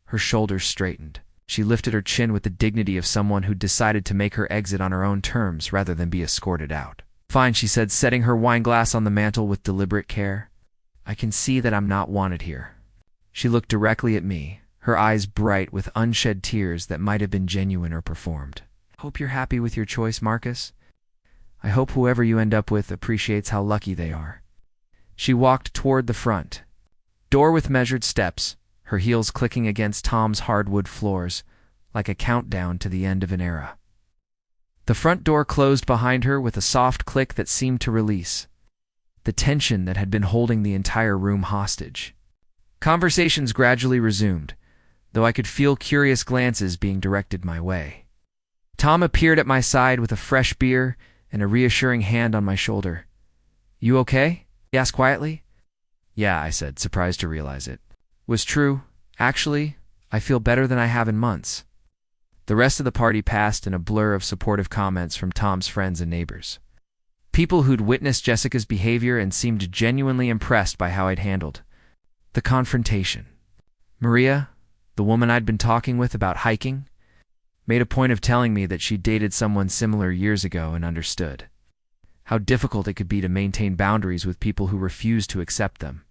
Her shoulders straightened. She lifted her chin with the dignity of someone who'd decided to make her exit on her own terms rather than be escorted out. Fine, she said, setting her wine glass on the mantel with deliberate care. I can see that I'm not wanted here. She looked directly at me, her eyes bright with unshed tears that might have been genuine or performed. Hope you're happy with your choice, Marcus. I hope whoever you end up with appreciates how lucky they are. She walked toward the front door with measured steps, her heels clicking against Tom's hardwood floors, like a countdown to the end of an era. The front door closed behind her with a soft click that seemed to release the tension that had been holding the entire room hostage. Conversations gradually resumed, though I could feel curious glances being directed my way. Tom appeared at my side with a fresh beer and a reassuring hand on my shoulder. You okay? He asked quietly. Yeah, I said, surprised to realize it was true. Actually, I feel better than I have in months. The rest of the party passed in a blur of supportive comments from Tom's friends and neighbors. People who'd witnessed Jessica's behavior and seemed genuinely impressed by how I'd handled the confrontation. Maria, the woman I'd been talking with about hiking, made a point of telling me that she'd dated someone similar years ago and understood how difficult it could be to maintain boundaries with people who refused to accept them.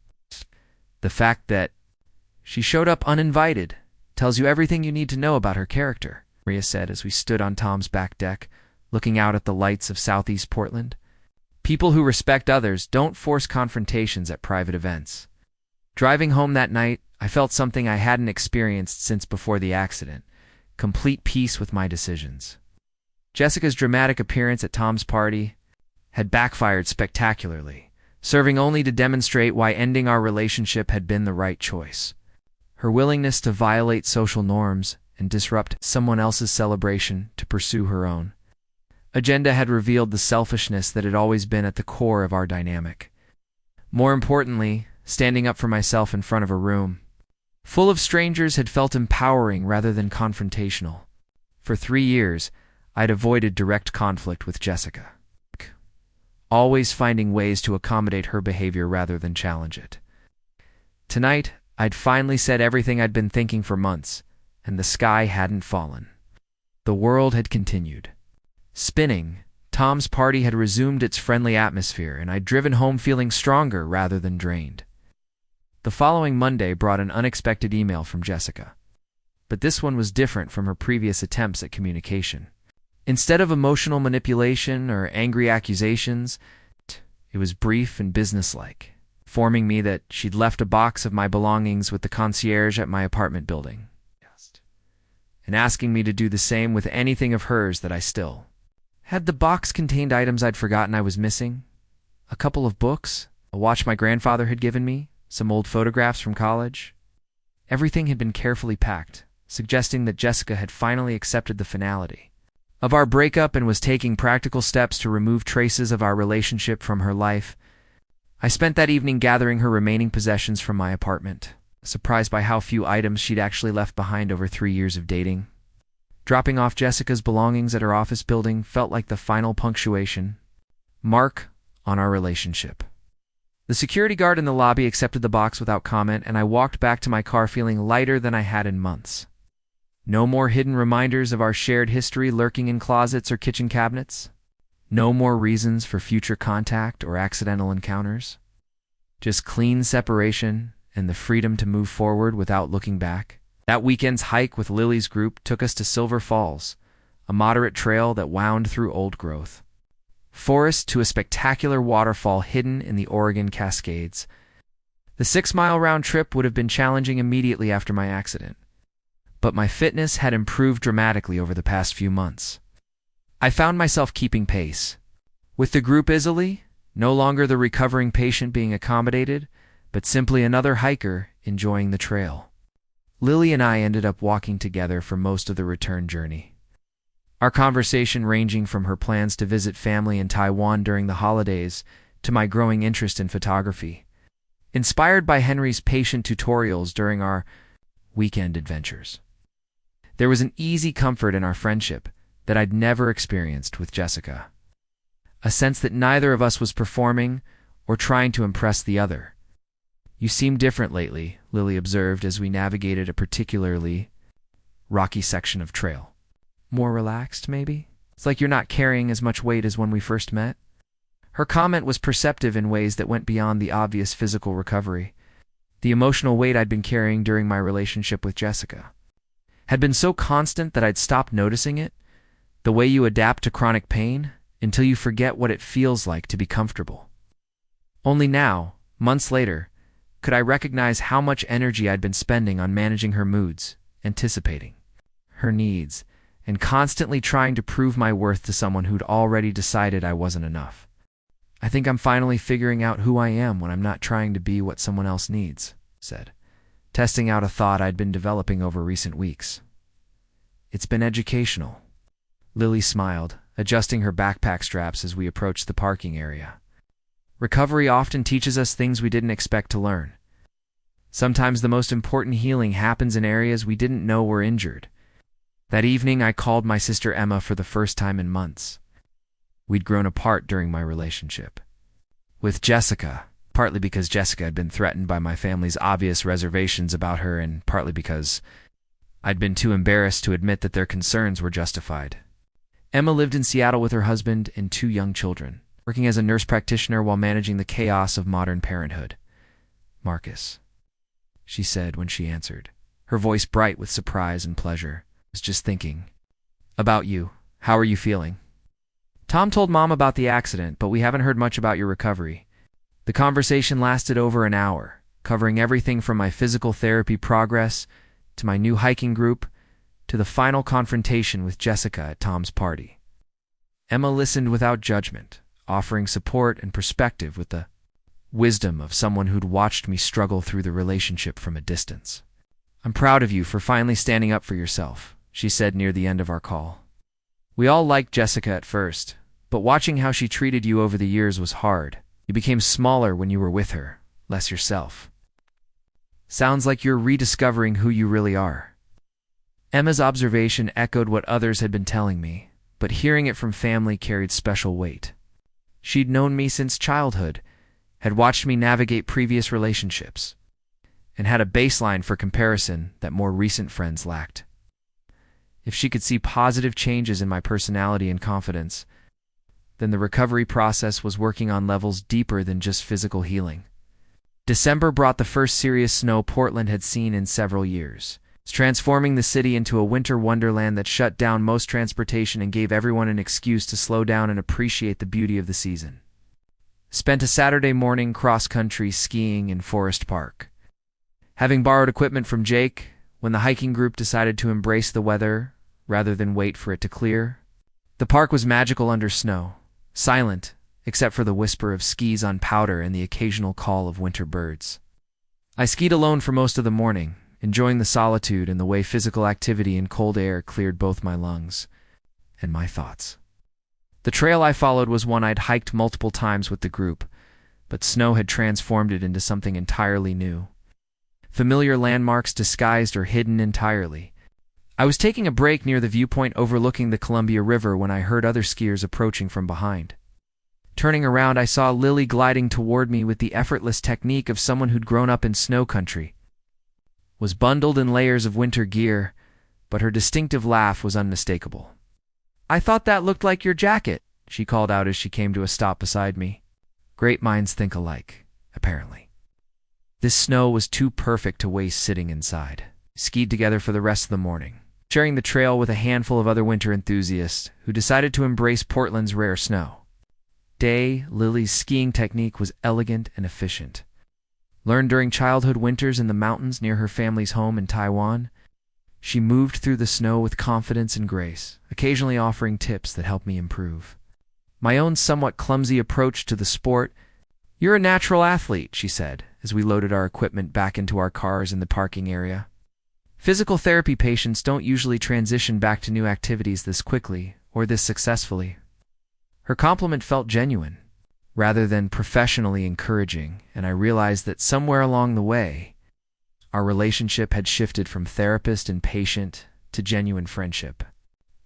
The fact that she showed up uninvited tells you everything you need to know about her character, Maria said as we stood on Tom's back deck, looking out at the lights of Southeast Portland. People who respect others don't force confrontations at private events. Driving home that night, I felt something I hadn't experienced since before the accident, complete peace with my decisions. Jessica's dramatic appearance at Tom's party had backfired spectacularly, serving only to demonstrate why ending our relationship had been the right choice. Her willingness to violate social norms and disrupt someone else's celebration to pursue her own agenda had revealed the selfishness that had always been at the core of our dynamic. More importantly, standing up for myself in front of a room full of strangers had felt empowering rather than confrontational. For 3 years, I'd avoided direct conflict with Jessica, always finding ways to accommodate her behavior rather than challenge it. Tonight, I'd finally said everything I'd been thinking for months, and the sky hadn't fallen. The world had continued spinning. Tom's party had resumed its friendly atmosphere, and I'd driven home feeling stronger rather than drained. The following Monday brought an unexpected email from Jessica, but this one was different from her previous attempts at communication. Instead of emotional manipulation or angry accusations, it was brief and businesslike, informing me that she'd left a box of my belongings with the concierge at my apartment building, and asking me to do the same with anything of hers that I still had. The box contained items I'd forgotten I was missing, a couple of books, a watch my grandfather had given me, some old photographs from college. Everything had been carefully packed, suggesting that Jessica had finally accepted the finality of our breakup and was taking practical steps to remove traces of our relationship from her life. I spent that evening gathering her remaining possessions from my apartment, surprised by how few items she'd actually left behind over 3 years of dating. Dropping off Jessica's belongings at her office building felt like the final punctuation mark on our relationship. The security guard in the lobby accepted the box without comment, and I walked back to my car feeling lighter than I had in months. No more hidden reminders of our shared history lurking in closets or kitchen cabinets. No more reasons for future contact or accidental encounters. Just clean separation and the freedom to move forward without looking back. That weekend's hike with Lily's group took us to Silver Falls, a moderate trail that wound through old growth forest to a spectacular waterfall hidden in the Oregon Cascades. The 6-mile round trip would have been challenging immediately after my accident, but my fitness had improved dramatically over the past few months. I found myself keeping pace with the group easily, no longer the recovering patient being accommodated, but simply another hiker enjoying the trail. Lily and I ended up walking together for most of the return journey. Our conversation ranging from her plans to visit family in Taiwan during the holidays to my growing interest in photography, inspired by Henry's patient tutorials during our weekend adventures. There was an easy comfort in our friendship that I'd never experienced with Jessica. A sense that neither of us was performing or trying to impress the other. "You seem different lately," Lily observed as we navigated a particularly rocky section of trail. "More relaxed, maybe? It's like you're not carrying as much weight as when we first met." Her comment was perceptive in ways that went beyond the obvious physical recovery. The emotional weight I'd been carrying during my relationship with Jessica had been so constant that I'd stopped noticing it, the way you adapt to chronic pain until you forget what it feels like to be comfortable. Only now, months later, could I recognize how much energy I'd been spending on managing her moods, anticipating her needs, and constantly trying to prove my worth to someone who'd already decided I wasn't enough. "I think I'm finally figuring out who I am when I'm not trying to be what someone else needs," said, testing out a thought I'd been developing over recent weeks. "It's been educational." Lily smiled, adjusting her backpack straps as we approached the parking area. Recovery often teaches us things we didn't expect to learn. Sometimes the most important healing happens in areas we didn't know were injured. That evening, I called my sister Emma for the first time in months. We'd grown apart during my relationship with Jessica, partly because Jessica had been threatened by my family's obvious reservations about her, and partly because I'd been too embarrassed to admit that their concerns were justified. Emma lived in Seattle with her husband and 2 young children, working as a nurse practitioner while managing the chaos of modern parenthood. "Marcus," she said when she answered, her voice bright with surprise and pleasure. "Was just thinking about you. How are you feeling?" "Tom told Mom about the accident, but we haven't heard much about your recovery." The conversation lasted over an hour, covering everything from my physical therapy progress to my new hiking group to the final confrontation with Jessica at Tom's party. Emma listened without judgment, offering support and perspective with the wisdom of someone who'd watched me struggle through the relationship from a distance. "I'm proud of you for finally standing up for yourself," she said near the end of our call. "We all liked Jessica at first, but watching how she treated you over the years was hard. You became smaller when you were with her, less yourself. Sounds like you're rediscovering who you really are." Emma's observation echoed what others had been telling me, but hearing it from family carried special weight. She'd known me since childhood, had watched me navigate previous relationships, and had a baseline for comparison that more recent friends lacked. If she could see positive changes in my personality and confidence, then the recovery process was working on levels deeper than just physical healing. December brought the first serious snow Portland had seen in several years, transforming the city into a winter wonderland that shut down most transportation and gave everyone an excuse to slow down and appreciate the beauty of the season. Spent a Saturday morning cross-country skiing in Forest Park. Having borrowed equipment from Jake, when the hiking group decided to embrace the weather rather than wait for it to clear. The park was magical under snow, silent except for the whisper of skis on powder and the occasional call of winter birds. I skied alone for most of the morning, enjoying the solitude and the way physical activity in cold air cleared both my lungs and my thoughts. The trail I followed was one I'd hiked multiple times with the group, but snow had transformed it into something entirely new. Familiar landmarks disguised or hidden entirely. I was taking a break near the viewpoint overlooking the Columbia River when I heard other skiers approaching from behind. Turning around, I saw Lily gliding toward me with the effortless technique of someone who'd grown up in snow country. Was bundled in layers of winter gear, but her distinctive laugh was unmistakable. "I thought that looked like your jacket," she called out as she came to a stop beside me. Great minds think alike, apparently. This snow was too perfect to waste sitting inside. Skied together for the rest of the morning, sharing the trail with a handful of other winter enthusiasts who decided to embrace Portland's rare snow. Lily's skiing technique was elegant and efficient. Learned during childhood winters in the mountains near her family's home in Taiwan, she moved through the snow with confidence and grace, occasionally offering tips that helped me improve. My own somewhat clumsy approach to the sport. "You're a natural athlete," she said, as we loaded our equipment back into our cars in the parking area. "Physical therapy patients don't usually transition back to new activities this quickly or this successfully." Her compliment felt genuine, rather than professionally encouraging, and I realized that somewhere along the way, our relationship had shifted from therapist and patient to genuine friendship.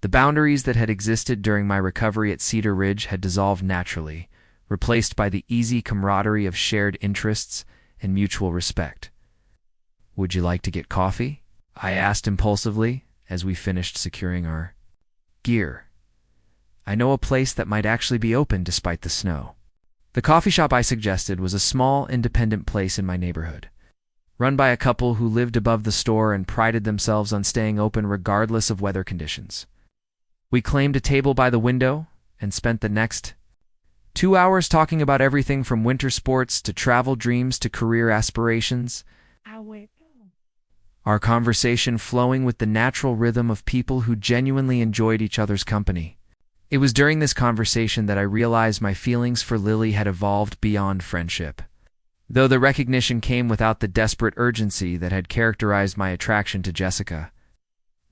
The boundaries that had existed during my recovery at Cedar Ridge had dissolved naturally, replaced by the easy camaraderie of shared interests and mutual respect. "Would you like to get coffee?" I asked impulsively as we finished securing our gear. I know a place that might actually be open despite the snow. The coffee shop I suggested was a small, independent place in my neighborhood, run by a couple who lived above the store and prided themselves on staying open regardless of weather conditions. We claimed a table by the window and spent the next 2 hours talking about everything from winter sports to travel dreams to career aspirations. Our conversation flowing with the natural rhythm of people who genuinely enjoyed each other's company. It was during this conversation that I realized my feelings for Lily had evolved beyond friendship. Though the recognition came without the desperate urgency that had characterized my attraction to Jessica,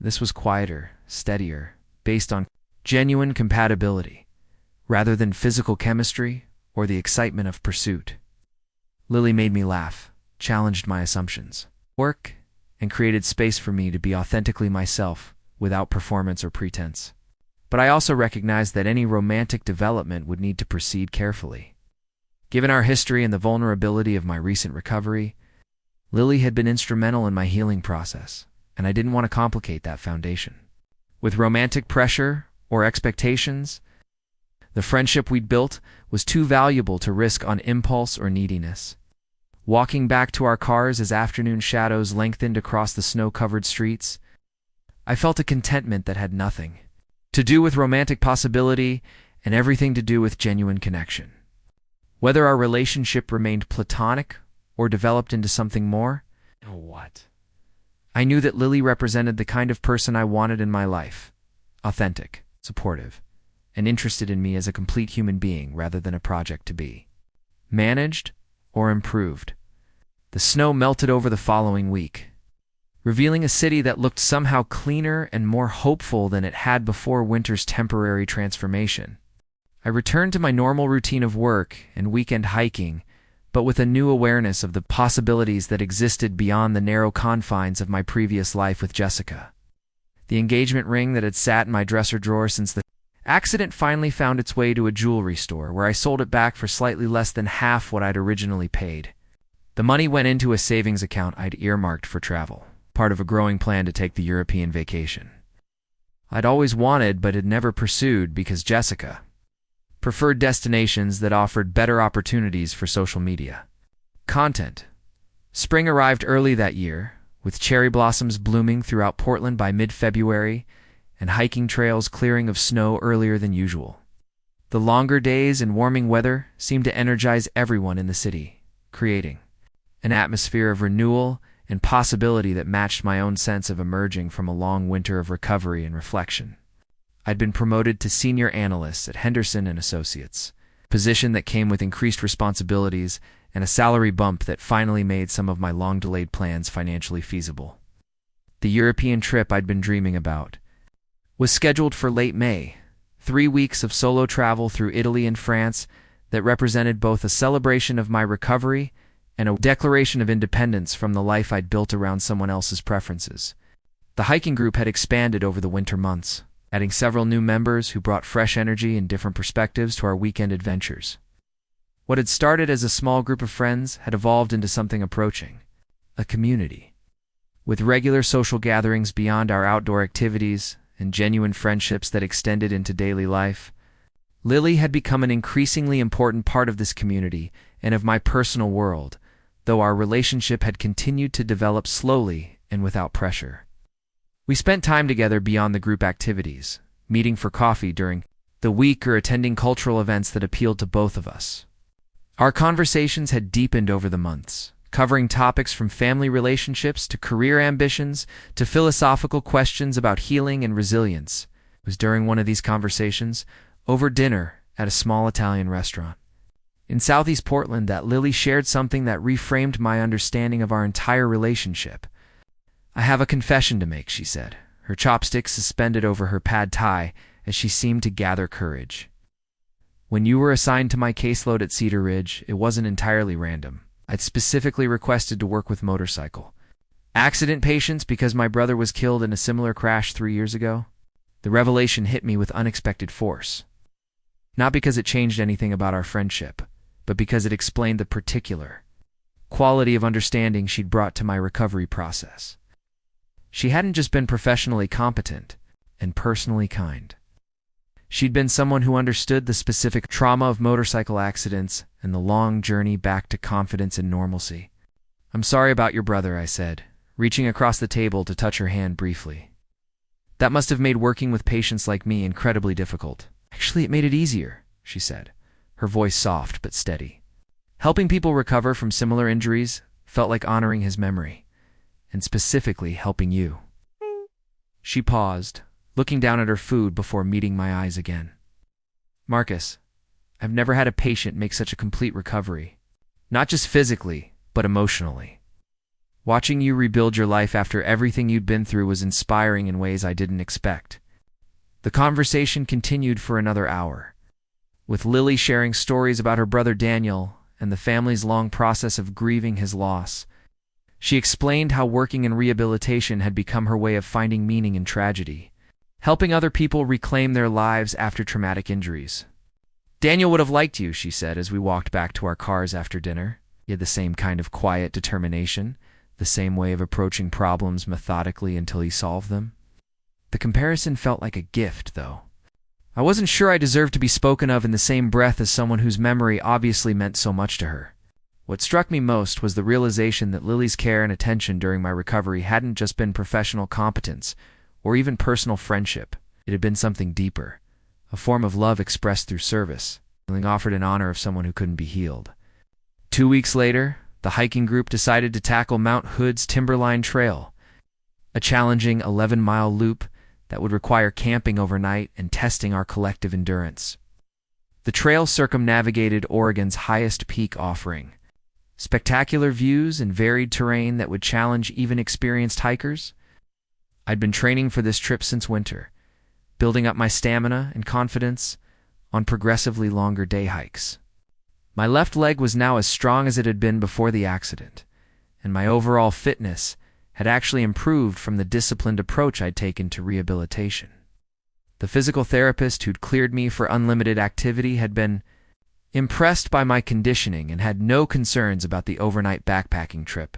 this was quieter, steadier, based on genuine compatibility, rather than physical chemistry or the excitement of pursuit. Lily made me laugh, challenged my assumptions, and created space for me to be authentically myself without performance or pretense. But I also recognized that any romantic development would need to proceed carefully. Given our history and the vulnerability of my recent recovery, Lily had been instrumental in my healing process, and I didn't want to complicate that foundation with romantic pressure or expectations. The friendship we'd built was too valuable to risk on impulse or neediness. Walking back to our cars as afternoon shadows lengthened across the snow-covered streets, I felt a contentment that had nothing to do with romantic possibility and everything to do with genuine connection. Whether our relationship remained platonic or developed into something more, I knew that Lily represented the kind of person I wanted in my life: authentic, supportive, and interested in me as a complete human being rather than a project to be managed or improved. The snow melted over the following week, revealing a city that looked somehow cleaner and more hopeful than it had before winter's temporary transformation. I returned to my normal routine of work and weekend hiking, but with a new awareness of the possibilities that existed beyond the narrow confines of my previous life with Jessica. The engagement ring that had sat in my dresser drawer since the accident finally found its way to a jewelry store, where I sold it back for slightly less than half what I'd originally paid. The money went into a savings account I'd earmarked for travel, part of a growing plan to take the European vacation I'd always wanted but had never pursued because Jessica preferred destinations that offered better opportunities for social media content. Spring arrived early that year, with cherry blossoms blooming throughout Portland by mid-February and hiking trails clearing of snow earlier than usual. The longer days and warming weather seemed to energize everyone in the city, creating an atmosphere of renewal and possibility that matched my own sense of emerging from a long winter of recovery and reflection. I'd been promoted to senior analyst at Henderson Associates, a position that came with increased responsibilities and a salary bump that finally made some of my long-delayed plans financially feasible. The European trip I'd been dreaming about was scheduled for late May, 3 weeks of solo travel through Italy and France that represented both a celebration of my recovery and a declaration of independence from the life I'd built around someone else's preferences. The hiking group had expanded over the winter months, adding several new members who brought fresh energy and different perspectives to our weekend adventures. What had started as a small group of friends had evolved into something approaching a community, with regular social gatherings beyond our outdoor activities and genuine friendships that extended into daily life. Lily had become an increasingly important part of this community and of my personal world, though our relationship had continued to develop slowly and without pressure. We spent time together beyond the group activities, meeting for coffee during the week or attending cultural events that appealed to both of us. Our conversations had deepened over the months, covering topics from family relationships to career ambitions to philosophical questions about healing and resilience. It was during one of these conversations, over dinner at a small Italian restaurant in Southeast Portland, that Lily shared something that reframed my understanding of our entire relationship. "I have a confession to make," she said, her chopsticks suspended over her pad thai as she seemed to gather courage. "When you were assigned to my caseload at Cedar Ridge, it wasn't entirely random. I'd specifically requested to work with motorcycle accident patients because my brother was killed in a similar crash 3 years ago. The revelation hit me with unexpected force. Not because it changed anything about our friendship, but because it explained the particular quality of understanding she'd brought to my recovery process. She hadn't just been professionally competent and personally kind. She'd been someone who understood the specific trauma of motorcycle accidents and the long journey back to confidence and normalcy. "I'm sorry about your brother," I said, reaching across the table to touch her hand briefly. "That must have made working with patients like me incredibly difficult." "Actually, it made it easier," she said, her voice soft but steady. "Helping people recover from similar injuries felt like honoring his memory, and specifically helping you." She paused, looking down at her food before meeting my eyes again. "Marcus, I've never had a patient make such a complete recovery. Not just physically, but emotionally. Watching you rebuild your life after everything you'd been through was inspiring in ways I didn't expect." The conversation continued for another hour, with Lily sharing stories about her brother Daniel and the family's long process of grieving his loss. She explained how working in rehabilitation had become her way of finding meaning in tragedy, helping other people reclaim their lives after traumatic injuries. "Daniel would have liked you," she said as we walked back to our cars after dinner. "He had the same kind of quiet determination, the same way of approaching problems methodically until he solved them." The comparison felt like a gift, though. I wasn't sure I deserved to be spoken of in the same breath as someone whose memory obviously meant so much to her. What struck me most was the realization that Lily's care and attention during my recovery hadn't just been professional competence or even personal friendship. It had been something deeper, a form of love expressed through service, feeling offered in honor of someone who couldn't be healed. 2 weeks later, the hiking group decided to tackle Mount Hood's Timberline Trail, a challenging 11-mile loop that would require camping overnight and testing our collective endurance. The trail circumnavigated Oregon's highest peak, offering spectacular views and varied terrain that would challenge even experienced hikers. I'd been training for this trip since winter, building up my stamina and confidence on progressively longer day hikes. My left leg was now as strong as it had been before the accident, and my overall fitness had actually improved from the disciplined approach I'd taken to rehabilitation. The physical therapist who'd cleared me for unlimited activity had been impressed by my conditioning and had no concerns about the overnight backpacking trip.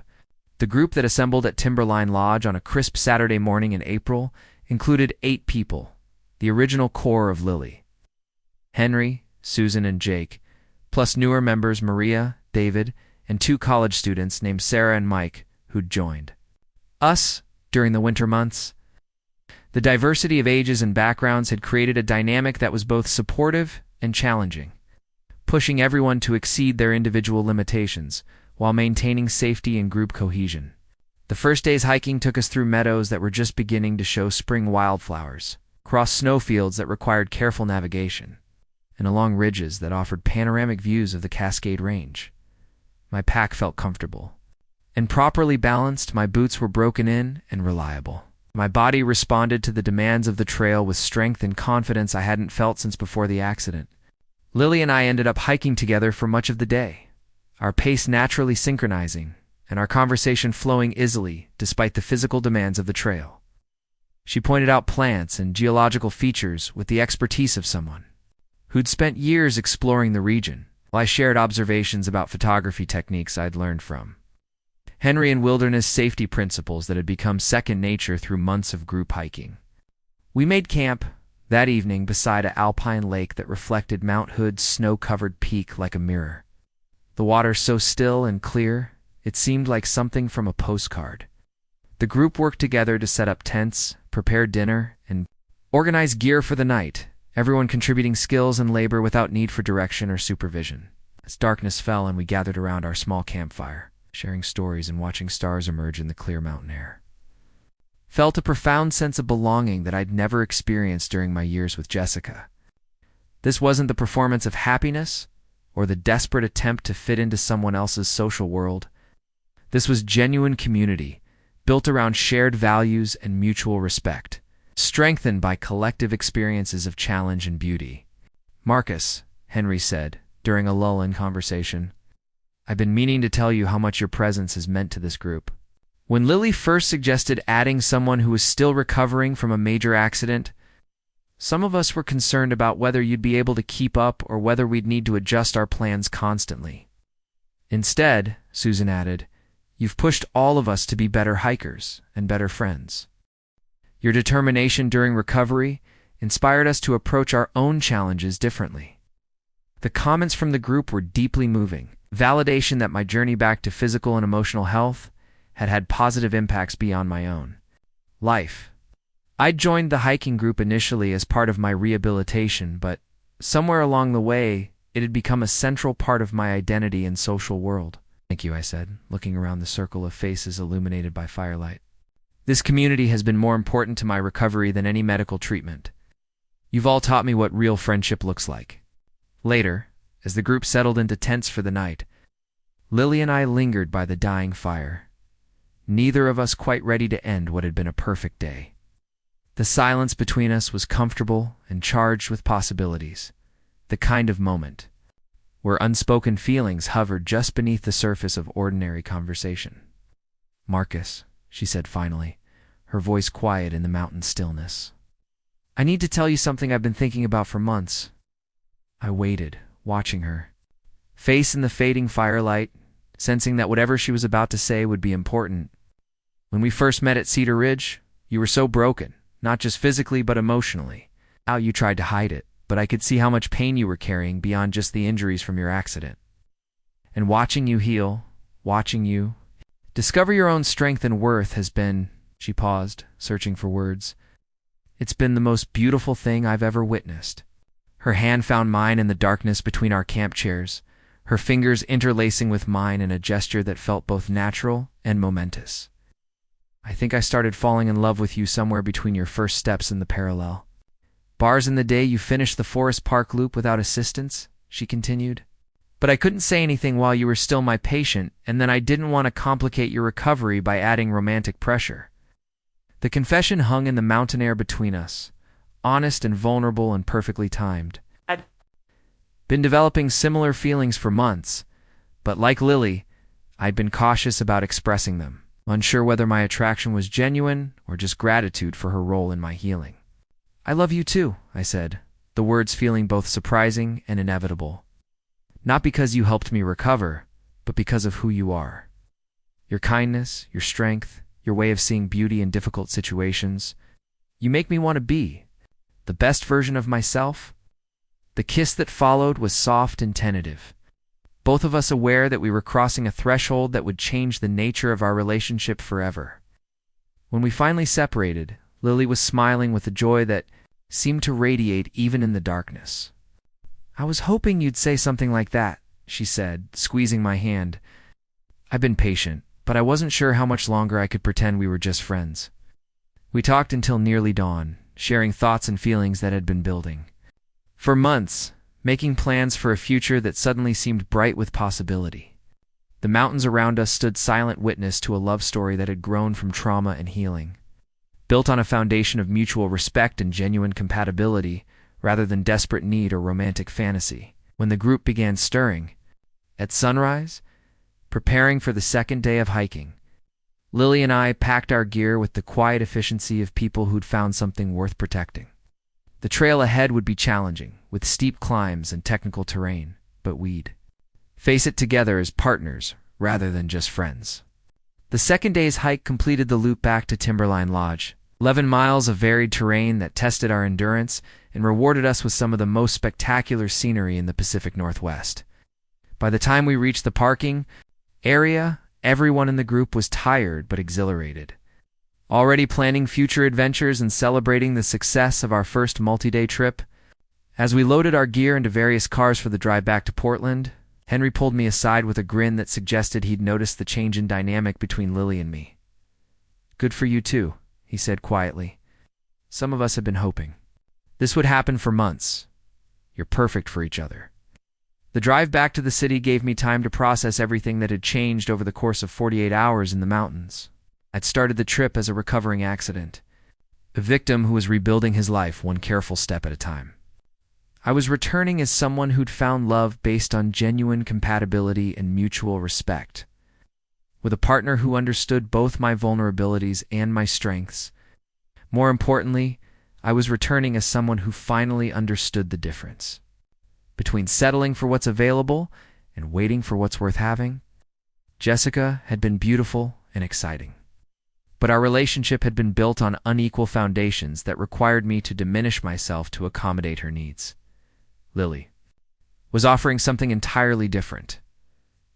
The group that assembled at Timberline Lodge on a crisp Saturday morning in April included 8 people, the original core of Lily: Henry, Susan, and Jake, plus newer members Maria, David, and 2 college students named Sarah and Mike who'd joined us during the winter months. The diversity of ages and backgrounds had created a dynamic that was both supportive and challenging, pushing everyone to exceed their individual limitations while maintaining safety and group cohesion. The first day's hiking took us through meadows that were just beginning to show spring wildflowers, across snowfields that required careful navigation, and along ridges that offered panoramic views of the Cascade Range. My pack felt comfortable and properly balanced. My boots were broken in and reliable. My body responded to the demands of the trail with strength and confidence I hadn't felt since before the accident. Lily and I ended up hiking together for much of the day, our pace naturally synchronizing and our conversation flowing easily despite the physical demands of the trail. She pointed out plants and geological features with the expertise of someone who'd spent years exploring the region, while I shared observations about photography techniques I'd learned from Henry and wilderness safety principles that had become second nature through months of group hiking. We made camp, That evening, beside an alpine lake that reflected Mount Hood's snow-covered peak like a mirror. The water so still and clear, it seemed like something from a postcard. The group worked together to set up tents, prepare dinner, and organize gear for the night, everyone contributing skills and labor without need for direction or supervision. As darkness fell and we gathered around our small campfire, sharing stories and watching stars emerge in the clear mountain air. Felt a profound sense of belonging that I'd never experienced during my years with Jessica. This wasn't the performance of happiness or the desperate attempt to fit into someone else's social world. This was genuine community, built around shared values and mutual respect, strengthened by collective experiences of challenge and beauty. "Marcus," Henry said, during a lull in conversation, "I've been meaning to tell you how much your presence has meant to this group." When Lily first suggested adding someone who was still recovering from a major accident, some of us were concerned about whether you'd be able to keep up or whether we'd need to adjust our plans constantly. Instead, Susan added, you've pushed all of us to be better hikers and better friends. Your determination during recovery inspired us to approach our own challenges differently. The comments from the group were deeply moving, validation that my journey back to physical and emotional health had positive impacts beyond my own life. I'd joined the hiking group initially as part of my rehabilitation, but somewhere along the way, it had become a central part of my identity and social world. "Thank you," I said, looking around the circle of faces illuminated by firelight. "This community has been more important to my recovery than any medical treatment. You've all taught me what real friendship looks like." Later, as the group settled into tents for the night, Lily and I lingered by the dying fire, neither of us quite ready to end what had been a perfect day. The silence between us was comfortable and charged with possibilities, the kind of moment where unspoken feelings hovered just beneath the surface of ordinary conversation. "Marcus," she said finally, her voice quiet in the mountain stillness, "I need to tell you something I've been thinking about for months." I waited, watching her face in the fading firelight, sensing that whatever she was about to say would be important. "When we first met at Cedar Ridge, you were so broken, not just physically but emotionally. How you tried to hide it, but I could see how much pain you were carrying beyond just the injuries from your accident. And watching you heal, watching you discover your own strength and worth has been," she paused, searching for words, "it's been the most beautiful thing I've ever witnessed." Her hand found mine in the darkness between our camp chairs, her fingers interlacing with mine in a gesture that felt both natural and momentous. "I think I started falling in love with you somewhere between your first steps in the parallel bars and the day you finished the Forest Park loop without assistance," she continued. "But I couldn't say anything while you were still my patient, and then I didn't want to complicate your recovery by adding romantic pressure." The confession hung in the mountain air between us, honest and vulnerable and perfectly timed. I'd been developing similar feelings for months, but like Lily, I'd been cautious about expressing them, unsure whether my attraction was genuine or just gratitude for her role in my healing. "I love you too," I said, the words feeling both surprising and inevitable. "Not because you helped me recover, but because of who you are. Your kindness, your strength, your way of seeing beauty in difficult situations. You make me want to be the best version of myself." The kiss that followed was soft and tentative, both of us aware that we were crossing a threshold that would change the nature of our relationship forever. When we finally separated, Lily was smiling with a joy that seemed to radiate even in the darkness. "I was hoping you'd say something like that," she said, squeezing my hand. "I've been patient, but I wasn't sure how much longer I could pretend we were just friends." We talked until nearly dawn, sharing thoughts and feelings that had been building for months, making plans for a future that suddenly seemed bright with possibility. The mountains around us stood silent witness to a love story that had grown from trauma and healing, built on a foundation of mutual respect and genuine compatibility, rather than desperate need or romantic fantasy. When the group began stirring, at sunrise, preparing for the second day of hiking, Lily and I packed our gear with the quiet efficiency of people who'd found something worth protecting. The trail ahead would be challenging, with steep climbs and technical terrain, but we'd face it together as partners rather than just friends. The second day's hike completed the loop back to Timberline Lodge, 11 miles of varied terrain that tested our endurance and rewarded us with some of the most spectacular scenery in the Pacific Northwest. By the time we reached the parking area, everyone in the group was tired but exhilarated, already planning future adventures and celebrating the success of our first multi-day trip. As we loaded our gear into various cars for the drive back to Portland, Henry pulled me aside with a grin that suggested he'd noticed the change in dynamic between Lily and me. "Good for you too," he said quietly. "Some of us had been hoping this would happen for months. You're perfect for each other." The drive back to the city gave me time to process everything that had changed over the course of 48 hours in the mountains. I'd started the trip as a recovering accident, a victim who was rebuilding his life one careful step at a time. I was returning as someone who'd found love based on genuine compatibility and mutual respect, with a partner who understood both my vulnerabilities and my strengths. More importantly, I was returning as someone who finally understood the difference between settling for what's available and waiting for what's worth having. Jessica had been beautiful and exciting, but our relationship had been built on unequal foundations that required me to diminish myself to accommodate her needs. Lily was offering something entirely different,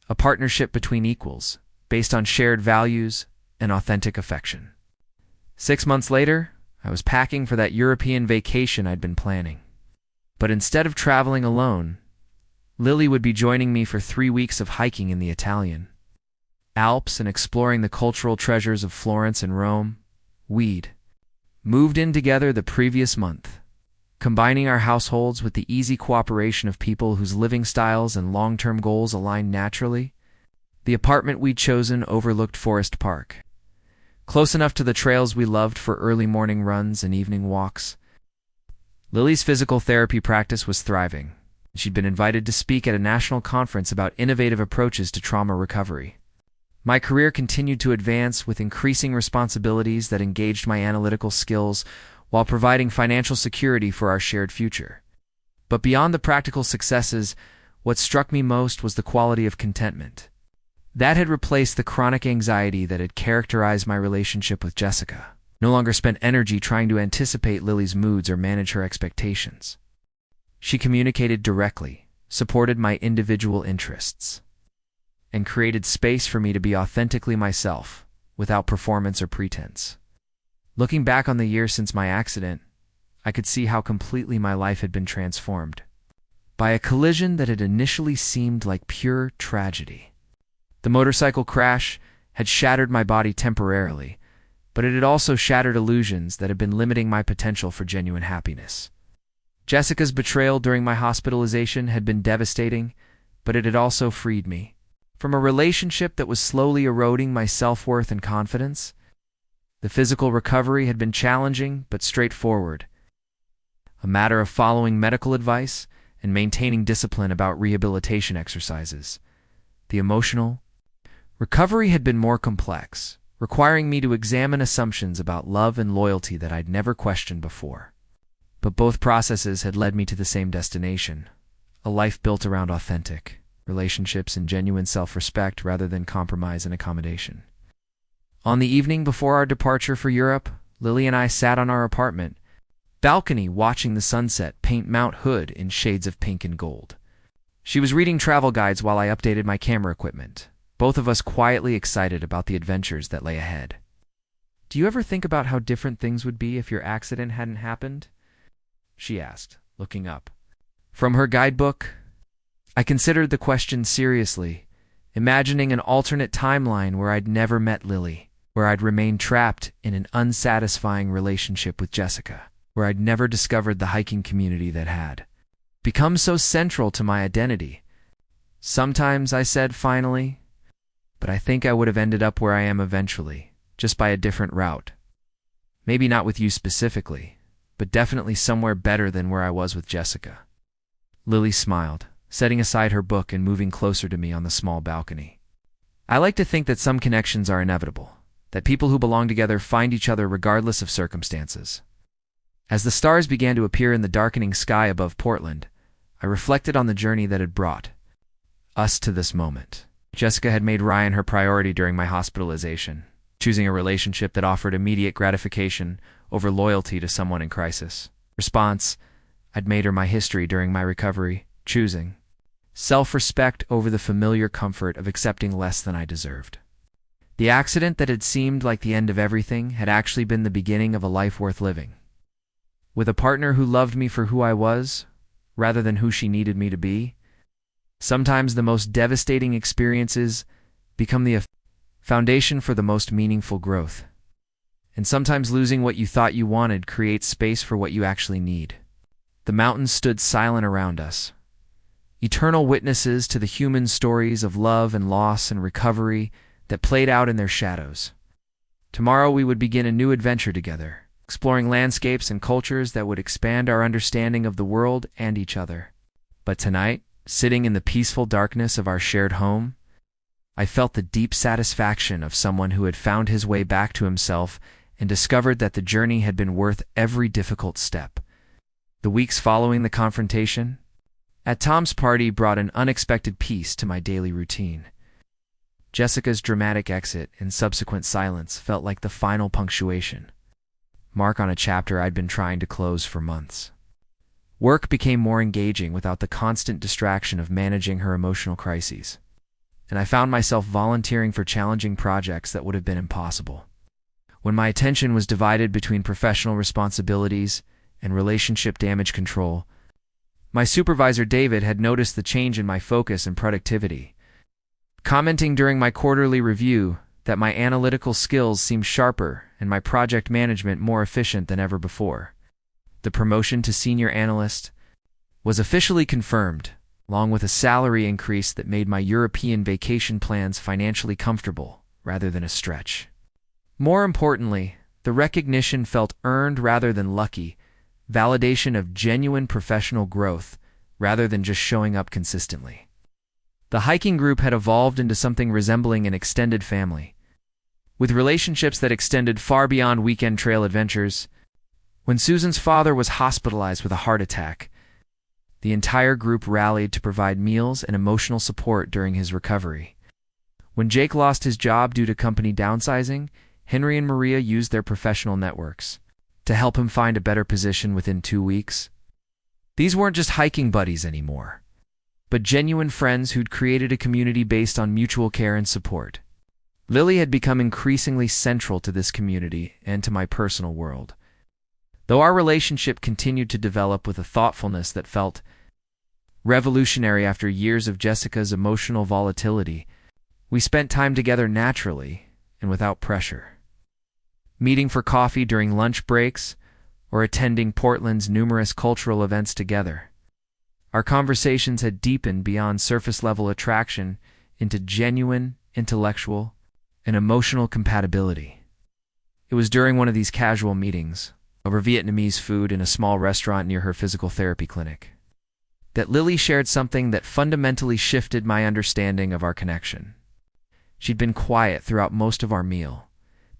a partnership between equals, based on shared values and authentic affection. 6 months later, I was packing for that European vacation I'd been planning. But instead of traveling alone, Lily would be joining me for 3 weeks of hiking in the Italian Alps and exploring the cultural treasures of Florence and Rome. We'd moved in together the previous month, combining our households with the easy cooperation of people whose living styles and long-term goals aligned naturally. The apartment we'd chosen overlooked Forest Park, close enough to the trails we loved for early morning runs and evening walks. Lily's physical therapy practice was thriving. She'd been invited to speak at a national conference about innovative approaches to trauma recovery. My career continued to advance with increasing responsibilities that engaged my analytical skills while providing financial security for our shared future. But beyond the practical successes, what struck me most was the quality of contentment that had replaced the chronic anxiety that had characterized my relationship with Jessica. No longer spent energy trying to anticipate Lily's moods or manage her expectations. She communicated directly, supported my individual interests, and created space for me to be authentically myself, without performance or pretense. Looking back on the years since my accident, I could see how completely my life had been transformed by a collision that had initially seemed like pure tragedy. The motorcycle crash had shattered my body temporarily, but it had also shattered illusions that had been limiting my potential for genuine happiness. Jessica's betrayal during my hospitalization had been devastating, but it had also freed me from a relationship that was slowly eroding my self-worth and confidence. The physical recovery had been challenging but straightforward, a matter of following medical advice and maintaining discipline about rehabilitation exercises. The emotional recovery had been more complex, requiring me to examine assumptions about love and loyalty that I'd never questioned before. But both processes had led me to the same destination, a life built around authentic relationships and genuine self-respect rather than compromise and accommodation. On the evening before our departure for Europe, Lily and I sat on our apartment balcony watching the sunset paint Mount Hood in shades of pink and gold. She was reading travel guides while I updated my camera equipment, both of us quietly excited about the adventures that lay ahead. "Do you ever think about how different things would be if your accident hadn't happened?" she asked, looking up from her guidebook. I considered the question seriously, imagining an alternate timeline where I'd never met Lily, where I'd remained trapped in an unsatisfying relationship with Jessica, where I'd never discovered the hiking community that had become so central to my identity. "Sometimes," I said finally, "but I think I would have ended up where I am eventually, just by a different route. Maybe not with you specifically, but definitely somewhere better than where I was with Jessica." Lily smiled, setting aside her book and moving closer to me on the small balcony. "I like to think that some connections are inevitable, that people who belong together find each other regardless of circumstances." As the stars began to appear in the darkening sky above Portland, I reflected on the journey that had brought us to this moment. Jessica had made Ryan her priority during my hospitalization, choosing a relationship that offered immediate gratification over loyalty to someone in crisis. Response: I'd made her my history during my recovery, choosing self-respect over the familiar comfort of accepting less than I deserved. The accident that had seemed like the end of everything had actually been the beginning of a life worth living. With a partner who loved me for who I was, rather than who she needed me to be. Sometimes the most devastating experiences become the foundation for the most meaningful growth. And sometimes losing what you thought you wanted creates space for what you actually need. The mountains stood silent around us, eternal witnesses to the human stories of love and loss and recovery that played out in their shadows. Tomorrow we would begin a new adventure together, exploring landscapes and cultures that would expand our understanding of the world and each other. But tonight, sitting in the peaceful darkness of our shared home, I felt the deep satisfaction of someone who had found his way back to himself and discovered that the journey had been worth every difficult step. The weeks following the confrontation at Tom's party brought an unexpected peace to my daily routine. Jessica's dramatic exit and subsequent silence felt like the final punctuation, mark on a chapter I'd been trying to close for months. Work became more engaging without the constant distraction of managing her emotional crises, and I found myself volunteering for challenging projects that would have been impossible. When my attention was divided between professional responsibilities and relationship damage control, my supervisor David had noticed the change in my focus and productivity, commenting during my quarterly review that my analytical skills seemed sharper and my project management more efficient than ever before. The promotion to senior analyst was officially confirmed, along with a salary increase that made my European vacation plans financially comfortable rather than a stretch. More importantly, the recognition felt earned rather than lucky, validation of genuine professional growth rather than just showing up consistently. The hiking group had evolved into something resembling an extended family, with relationships that extended far beyond weekend trail adventures. When Susan's father was hospitalized with a heart attack, the entire group rallied to provide meals and emotional support during his recovery. When Jake lost his job due to company downsizing, Henry and Maria used their professional networks to help him find a better position within 2 weeks. These weren't just hiking buddies anymore, but genuine friends who'd created a community based on mutual care and support. Lily had become increasingly central to this community and to my personal world. Though our relationship continued to develop with a thoughtfulness that felt revolutionary after years of Jessica's emotional volatility, we spent time together naturally and without pressure. Meeting for coffee during lunch breaks or attending Portland's numerous cultural events together. Our conversations had deepened beyond surface-level attraction into genuine, intellectual, and emotional compatibility. It was during one of these casual meetings, over Vietnamese food in a small restaurant near her physical therapy clinic, that Lily shared something that fundamentally shifted my understanding of our connection. She'd been quiet throughout most of our meal,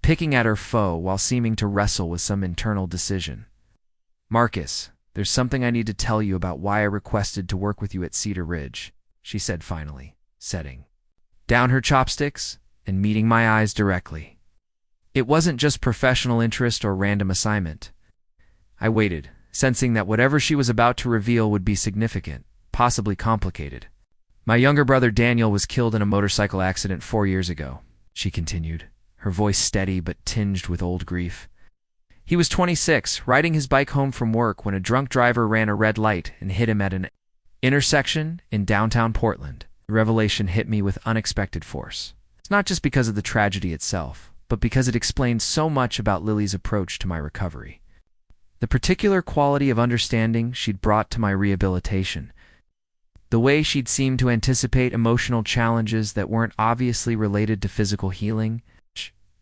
picking at her pho while seeming to wrestle with some internal decision. "Marcus, there's something I need to tell you about why I requested to work with you at Cedar Ridge," she said finally, setting down her chopsticks and meeting my eyes directly. It wasn't just professional interest or random assignment. I waited, sensing that whatever she was about to reveal would be significant, possibly complicated. "My younger brother Daniel was killed in a motorcycle accident 4 years ago," she continued, her voice steady but tinged with old grief. "He was 26, riding his bike home from work when a drunk driver ran a red light and hit him at an intersection in downtown Portland." The revelation hit me with unexpected force. It's not just because of the tragedy itself, but because it explained so much about Lily's approach to my recovery. The particular quality of understanding she'd brought to my rehabilitation, the way she'd seemed to anticipate emotional challenges that weren't obviously related to physical healing,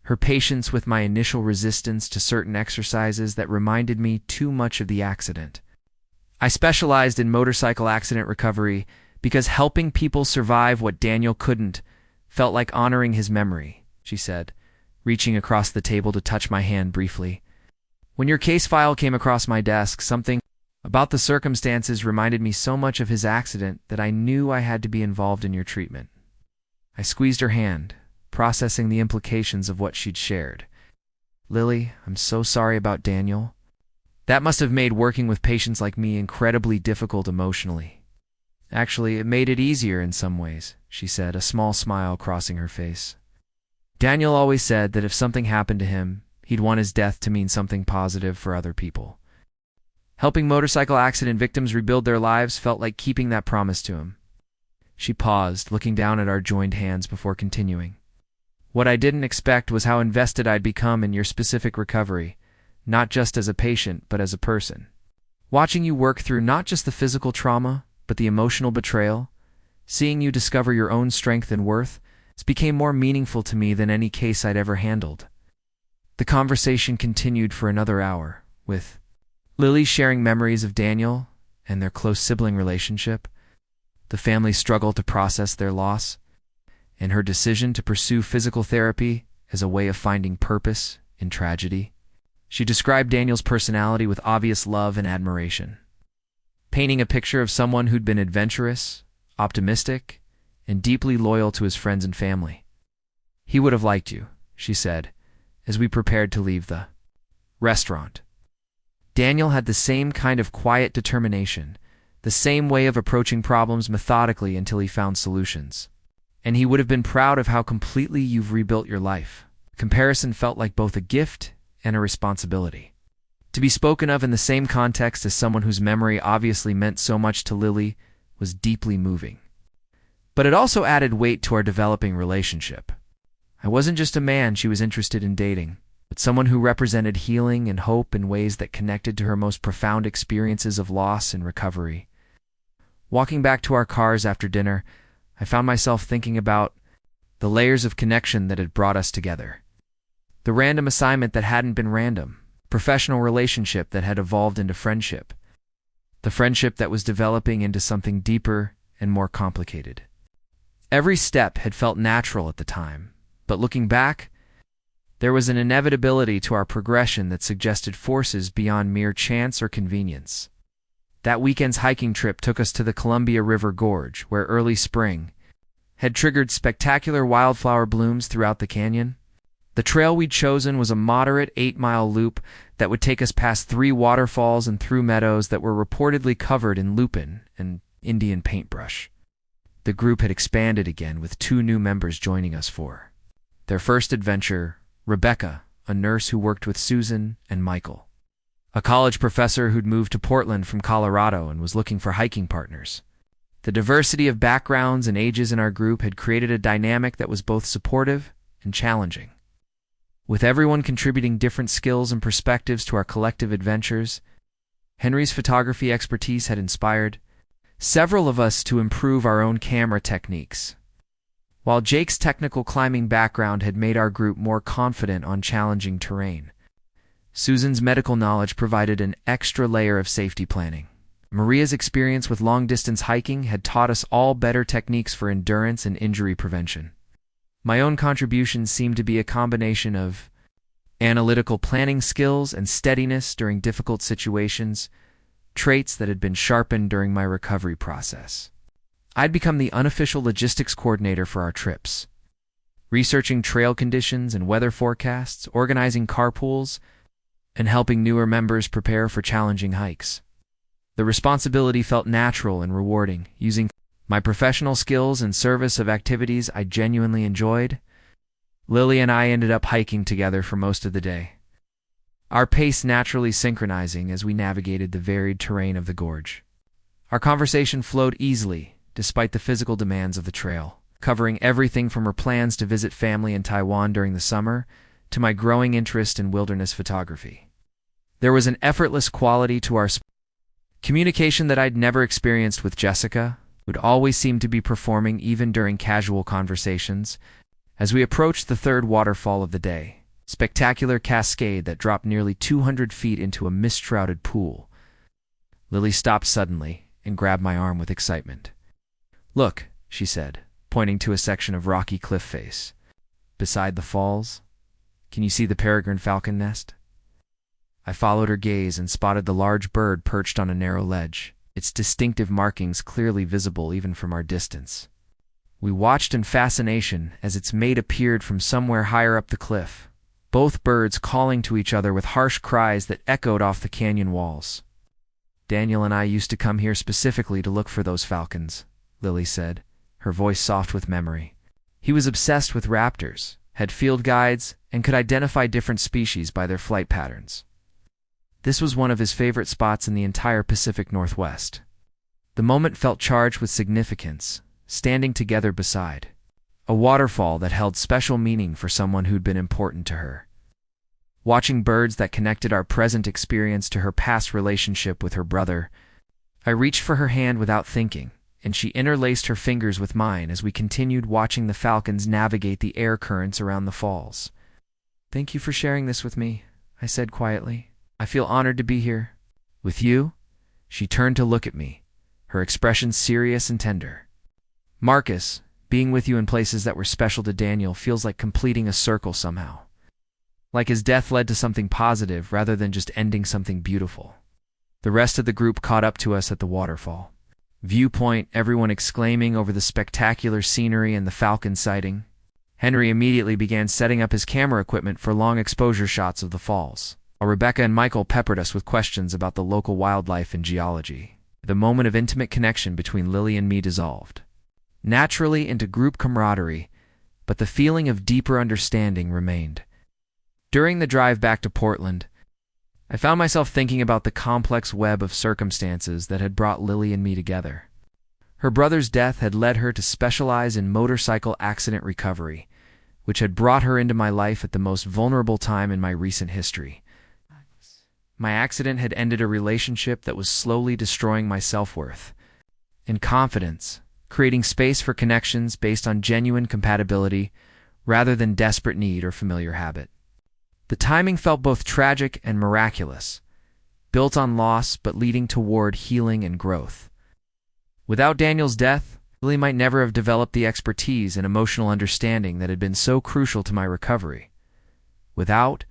her patience with my initial resistance to certain exercises that reminded me too much of the accident. I specialized in motorcycle accident recovery because helping people survive what Daniel couldn't felt like honoring his memory, she said, reaching across the table to touch my hand briefly. "When your case file came across my desk, something about the circumstances reminded me so much of his accident that I knew I had to be involved in your treatment." I squeezed her hand, processing the implications of what she'd shared. "Lily, I'm so sorry about Daniel. That must have made working with patients like me incredibly difficult emotionally." "Actually, it made it easier in some ways," she said, a small smile crossing her face. "Daniel always said that if something happened to him, he'd want his death to mean something positive for other people. Helping motorcycle accident victims rebuild their lives felt like keeping that promise to him." She paused, looking down at our joined hands before continuing. "What I didn't expect was how invested I'd become in your specific recovery, not just as a patient, but as a person. Watching you work through not just the physical trauma, but the emotional betrayal, seeing you discover your own strength and worth, became more meaningful to me than any case I'd ever handled." The conversation continued for another hour, with Lily sharing memories of Daniel and their close sibling relationship, the family's struggle to process their loss, and her decision to pursue physical therapy as a way of finding purpose in tragedy. She described Daniel's personality with obvious love and admiration, painting a picture of someone who'd been adventurous, optimistic, and deeply loyal to his friends and family. "He would have liked you," she said, as we prepared to leave the restaurant. Daniel had the same kind of quiet determination, the same way of approaching problems methodically until he found solutions. And he would have been proud of how completely you've rebuilt your life. Comparison felt like both a gift and a responsibility. To be spoken of in the same context as someone whose memory obviously meant so much to Lily was deeply moving. But it also added weight to our developing relationship. I wasn't just a man she was interested in dating, but someone who represented healing and hope in ways that connected to her most profound experiences of loss and recovery. Walking back to our cars after dinner, I found myself thinking about the layers of connection that had brought us together. The random assignment that hadn't been random, professional relationship that had evolved into friendship, the friendship that was developing into something deeper and more complicated. Every step had felt natural at the time, but looking back, there was an inevitability to our progression that suggested forces beyond mere chance or convenience. That weekend's hiking trip took us to the Columbia River Gorge, where early spring had triggered spectacular wildflower blooms throughout the canyon. The trail we'd chosen was a moderate 8-mile loop that would take us past 3 waterfalls and through meadows that were reportedly covered in lupin and Indian paintbrush. The group had expanded again, with 2 new members joining us for their first adventure: Rebecca, a nurse who worked with Susan, and Michael, a college professor who'd moved to Portland from Colorado and was looking for hiking partners. The diversity of backgrounds and ages in our group had created a dynamic that was both supportive and challenging. With everyone contributing different skills and perspectives to our collective adventures, Henry's photography expertise had inspired several of us to improve our own camera techniques, while Jake's technical climbing background had made our group more confident on challenging terrain. Susan's medical knowledge provided an extra layer of safety planning. Maria's experience with long-distance hiking had taught us all better techniques for endurance and injury prevention. My own contributions seemed to be a combination of analytical planning skills and steadiness during difficult situations, traits that had been sharpened during my recovery process. I'd become the unofficial logistics coordinator for our trips, researching trail conditions and weather forecasts, organizing carpools, and helping newer members prepare for challenging hikes. The responsibility felt natural and rewarding, using my professional skills in service of activities I genuinely enjoyed. Lily and I ended up hiking together for most of the day, our pace naturally synchronizing as we navigated the varied terrain of the gorge. Our conversation flowed easily, despite the physical demands of the trail, covering everything from her plans to visit family in Taiwan during the summer to my growing interest in wilderness photography. There was an effortless quality to our communication that I'd never experienced with Jessica, who'd always seemed to be performing even during casual conversations. As we approached the 3rd waterfall of the day, spectacular cascade that dropped nearly 200 feet into a mist-shrouded pool, Lily stopped suddenly and grabbed my arm with excitement. "Look," she said, pointing to a section of rocky cliff face. "Beside the falls, can you see the peregrine falcon nest?" I followed her gaze and spotted the large bird perched on a narrow ledge, its distinctive markings clearly visible even from our distance. We watched in fascination as its mate appeared from somewhere higher up the cliff, both birds calling to each other with harsh cries that echoed off the canyon walls. "Daniel and I used to come here specifically to look for those falcons," Lily said, her voice soft with memory. "He was obsessed with raptors, had field guides, and could identify different species by their flight patterns. This was one of his favorite spots in the entire Pacific Northwest." The moment felt charged with significance, standing together beside a waterfall that held special meaning for someone who'd been important to her. Watching birds that connected our present experience to her past relationship with her brother, I reached for her hand without thinking, and she interlaced her fingers with mine as we continued watching the falcons navigate the air currents around the falls. "Thank you for sharing this with me," I said quietly. "I feel honored to be here." "With you?" She turned to look at me, her expression serious and tender. "Marcus, being with you in places that were special to Daniel feels like completing a circle somehow. Like his death led to something positive rather than just ending something beautiful." The rest of the group caught up to us at the waterfall. Viewpoint, everyone exclaiming over the spectacular scenery and the falcon sighting. Henry immediately began setting up his camera equipment for long exposure shots of the falls, while Rebecca and Michael peppered us with questions about the local wildlife and geology. The moment of intimate connection between Lily and me dissolved naturally into group camaraderie, but the feeling of deeper understanding remained. During the drive back to Portland, I found myself thinking about the complex web of circumstances that had brought Lily and me together. Her brother's death had led her to specialize in motorcycle accident recovery, which had brought her into my life at the most vulnerable time in my recent history. My accident had ended a relationship that was slowly destroying my self-worth and confidence, creating space for connections based on genuine compatibility rather than desperate need or familiar habit. The timing felt both tragic and miraculous, built on loss but leading toward healing and growth. Without Daniel's death, Lily might never have developed the expertise and emotional understanding that had been so crucial to my recovery. Without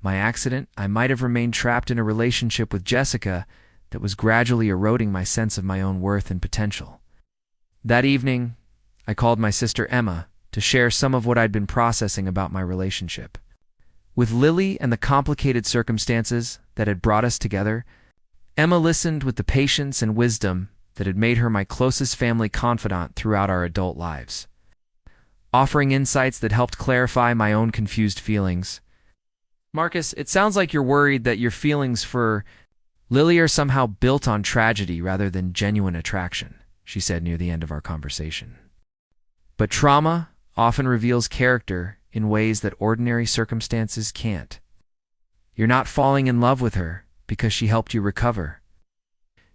my accident, I might have remained trapped in a relationship with Jessica that was gradually eroding my sense of my own worth and potential. That evening, I called my sister Emma to share some of what I'd been processing about my relationship. With Lily and the complicated circumstances that had brought us together, Emma listened with the patience and wisdom that had made her my closest family confidant throughout our adult lives, offering insights that helped clarify my own confused feelings. "Marcus, it sounds like you're worried that your feelings for Lily are somehow built on tragedy rather than genuine attraction," she said near the end of our conversation. "But trauma often reveals character in ways that ordinary circumstances can't. You're not falling in love with her because she helped you recover.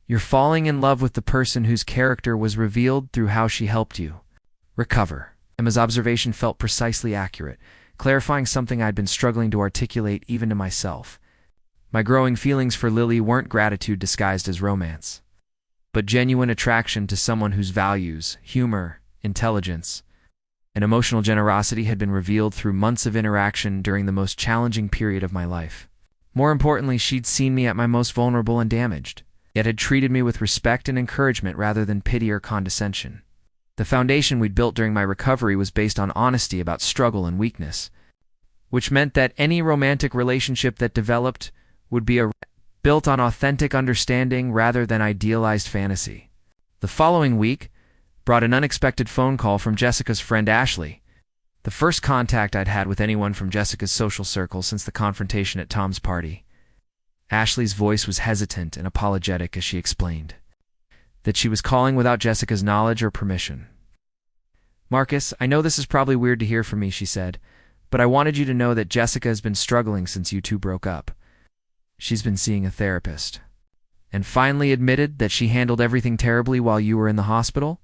You're falling in love with the person whose character was revealed through how she helped you recover." Emma's observation felt precisely accurate, clarifying something I'd been struggling to articulate even to myself. My growing feelings for Lily weren't gratitude disguised as romance, but genuine attraction to someone whose values, humor, intelligence, and emotional generosity had been revealed through months of interaction during the most challenging period of my life. More importantly, she'd seen me at my most vulnerable and damaged, yet had treated me with respect and encouragement rather than pity or condescension. The foundation we'd built during my recovery was based on honesty about struggle and weakness, which meant that any romantic relationship that developed would be built on authentic understanding rather than idealized fantasy. The following week brought an unexpected phone call from Jessica's friend Ashley, the first contact I'd had with anyone from Jessica's social circle since the confrontation at Tom's party. Ashley's voice was hesitant and apologetic as she explained that she was calling without Jessica's knowledge or permission. "Marcus, I know this is probably weird to hear from me," she said, "but I wanted you to know that Jessica has been struggling since you two broke up. She's been seeing a therapist, and finally admitted that she handled everything terribly while you were in the hospital."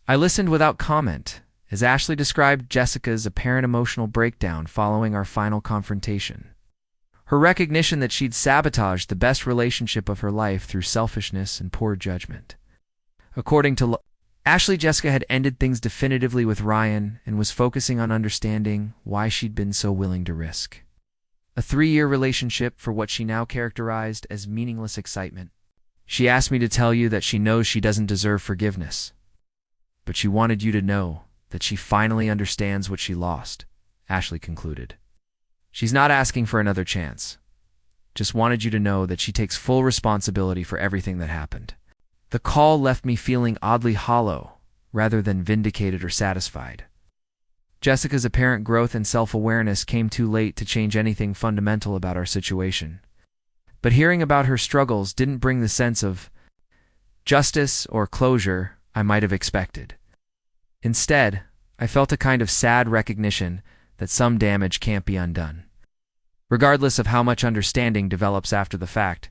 I listened without comment as Ashley described Jessica's apparent emotional breakdown following our final confrontation. Her recognition that she'd sabotaged the best relationship of her life through selfishness and poor judgment. According to Ashley, Jessica had ended things definitively with Ryan and was focusing on understanding why she'd been so willing to risk a 3-year relationship for what she now characterized as meaningless excitement. "She asked me to tell you that she knows she doesn't deserve forgiveness, but she wanted you to know that she finally understands what she lost," Ashley concluded. "She's not asking for another chance. Just wanted you to know that she takes full responsibility for everything that happened." The call left me feeling oddly hollow, rather than vindicated or satisfied. Jessica's apparent growth and self-awareness came too late to change anything fundamental about our situation. But hearing about her struggles didn't bring the sense of justice or closure I might have expected. Instead, I felt a kind of sad recognition that some damage can't be undone, regardless of how much understanding develops after the fact.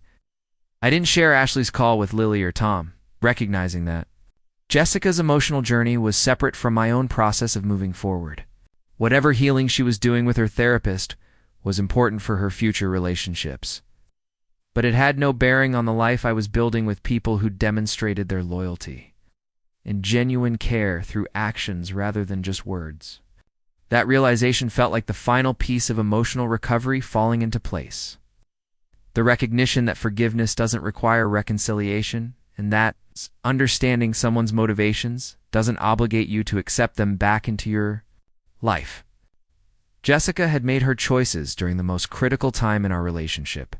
I didn't share Ashley's call with Lily or Tom, recognizing that Jessica's emotional journey was separate from my own process of moving forward. Whatever healing she was doing with her therapist was important for her future relationships. But it had no bearing on the life I was building with people who demonstrated their loyalty and genuine care through actions rather than just words. That realization felt like the final piece of emotional recovery falling into place. The recognition that forgiveness doesn't require reconciliation, and that understanding someone's motivations doesn't obligate you to accept them back into your life. Jessica had made her choices during the most critical time in our relationship,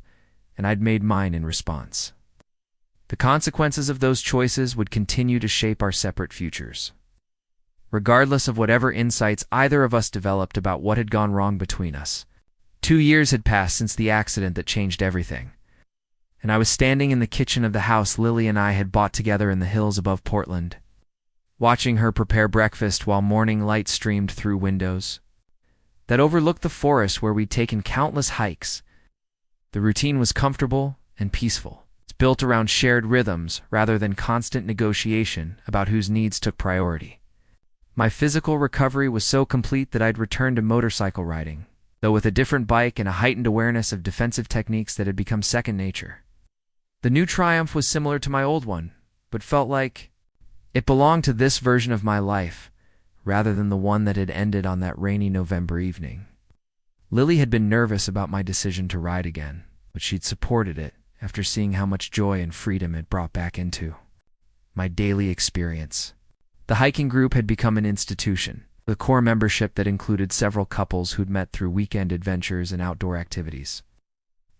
and I'd made mine in response. The consequences of those choices would continue to shape our separate futures, regardless of whatever insights either of us developed about what had gone wrong between us. 2 years had passed since the accident that changed everything, and I was standing in the kitchen of the house Lily and I had bought together in the hills above Portland, watching her prepare breakfast while morning light streamed through windows that overlooked the forest where we'd taken countless hikes. The routine was comfortable and peaceful. It's built around shared rhythms rather than constant negotiation about whose needs took priority. My physical recovery was so complete that I'd returned to motorcycle riding, though with a different bike and a heightened awareness of defensive techniques that had become second nature. The new Triumph was similar to my old one, but felt like it belonged to this version of my life, rather than the one that had ended on that rainy November evening. Lily had been nervous about my decision to ride again, but she'd supported it after seeing how much joy and freedom it brought back into my daily experience. The hiking group had become an institution, the core membership that included several couples who'd met through weekend adventures and outdoor activities.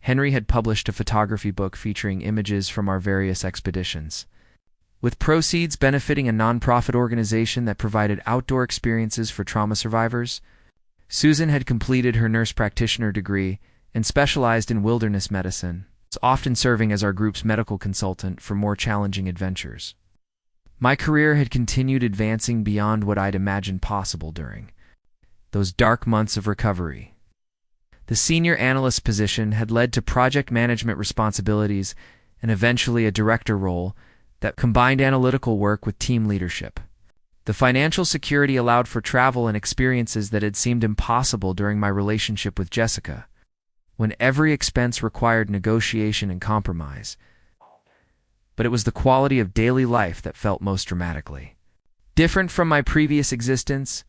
Henry had published a photography book featuring images from our various expeditions, with proceeds benefiting a nonprofit organization that provided outdoor experiences for trauma survivors. Susan had completed her nurse practitioner degree and specialized in wilderness medicine, often serving as our group's medical consultant for more challenging adventures. My career had continued advancing beyond what I'd imagined possible during those dark months of recovery. The senior analyst position had led to project management responsibilities and eventually a director role that combined analytical work with team leadership. The financial security allowed for travel and experiences that had seemed impossible during my relationship with Jessica, when every expense required negotiation and compromise. But it was the quality of daily life that felt most dramatically different from my previous existence.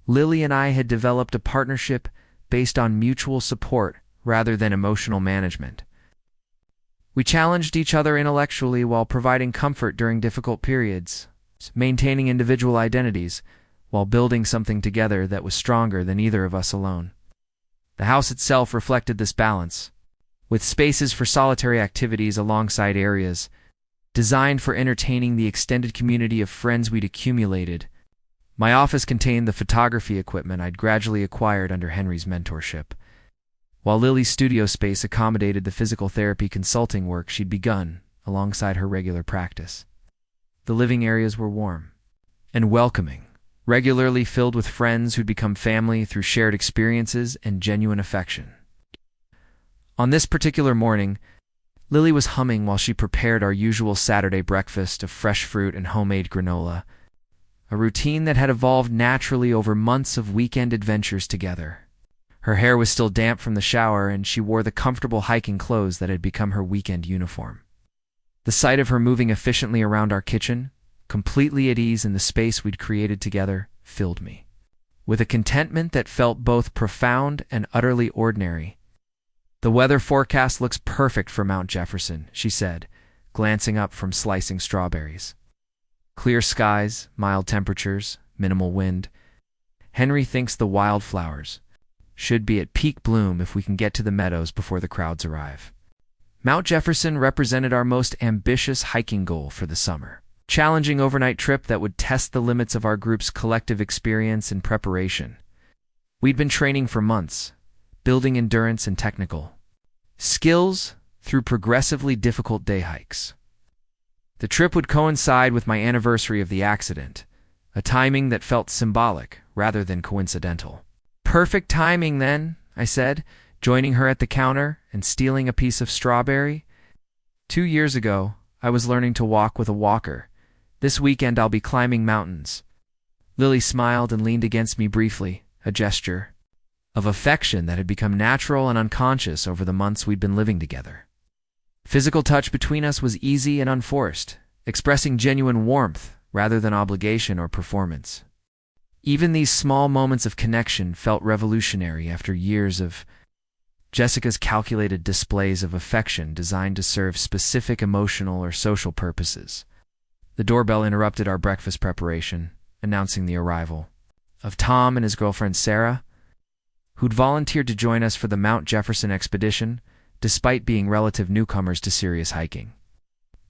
Lily and I had developed a partnership based on mutual support rather than emotional management. We challenged each other intellectually while providing comfort during difficult periods, maintaining individual identities while building something together that was stronger than either of us alone. The house itself reflected this balance, with spaces for solitary activities alongside areas designed for entertaining the extended community of friends we'd accumulated. My office contained the photography equipment I'd gradually acquired under Henry's mentorship, while Lily's studio space accommodated the physical therapy consulting work she'd begun alongside her regular practice. The living areas were warm and welcoming, regularly filled with friends who'd become family through shared experiences and genuine affection. On this particular morning, Lily was humming while she prepared our usual Saturday breakfast of fresh fruit and homemade granola, a routine that had evolved naturally over months of weekend adventures together. Her hair was still damp from the shower, and she wore the comfortable hiking clothes that had become her weekend uniform. The sight of her moving efficiently around our kitchen, completely at ease in the space we'd created together, filled me with a contentment that felt both profound and utterly ordinary. "The weather forecast looks perfect for Mount Jefferson," she said, glancing up from slicing strawberries. Clear skies, mild temperatures, minimal wind. Henry thinks the wildflowers should be at peak bloom if we can get to the meadows before the crowds arrive. Mount Jefferson represented our most ambitious hiking goal for the summer. Challenging overnight trip that would test the limits of our group's collective experience and preparation. We'd been training for months, building endurance and technical skills through progressively difficult day hikes. The trip would coincide with my anniversary of the accident, a timing that felt symbolic rather than coincidental. Perfect timing then, I said, joining her at the counter and stealing a piece of strawberry. 2 years ago, I was learning to walk with a walker. This weekend I'll be climbing mountains. Lily smiled and leaned against me briefly, a gesture of affection that had become natural and unconscious over the months we'd been living together. Physical touch between us was easy and unforced, expressing genuine warmth rather than obligation or performance. Even these small moments of connection felt revolutionary after years of Jessica's calculated displays of affection designed to serve specific emotional or social purposes. The doorbell interrupted our breakfast preparation, announcing the arrival of Tom and his girlfriend Sarah, who'd volunteered to join us for the Mount Jefferson expedition, despite being relative newcomers to serious hiking.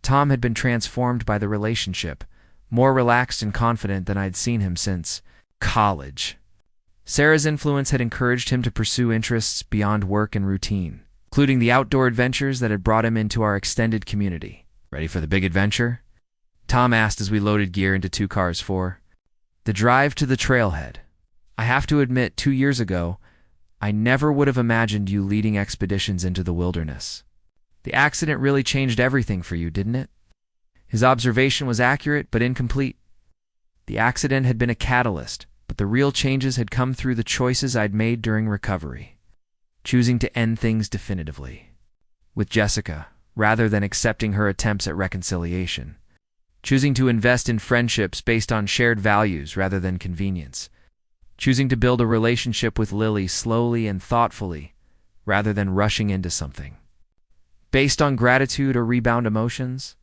Tom had been transformed by the relationship, more relaxed and confident than I'd seen him since college. Sarah's influence had encouraged him to pursue interests beyond work and routine, including the outdoor adventures that had brought him into our extended community. Ready for the big adventure? Tom asked as we loaded gear into 2 cars for the drive to the trailhead. I have to admit, 2 years ago, I never would have imagined you leading expeditions into the wilderness. The accident really changed everything for you, didn't it? His observation was accurate but incomplete. The accident had been a catalyst, but the real changes had come through the choices I'd made during recovery. Choosing to end things definitively with Jessica, rather than accepting her attempts at reconciliation. Choosing to invest in friendships based on shared values rather than convenience. Choosing to build a relationship with Lily slowly and thoughtfully, rather than rushing into something based on gratitude or rebound emotions.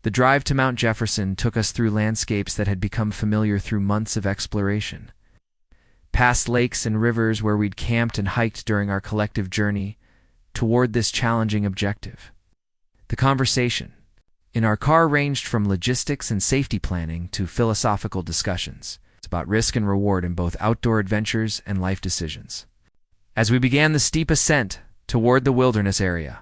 The drive to Mount Jefferson took us through landscapes that had become familiar through months of exploration. Past lakes and rivers where we'd camped and hiked during our collective journey toward this challenging objective. The conversation in our car ranged from logistics and safety planning to philosophical discussions. It's about risk and reward in both outdoor adventures and life decisions. As we began the steep ascent toward the wilderness area,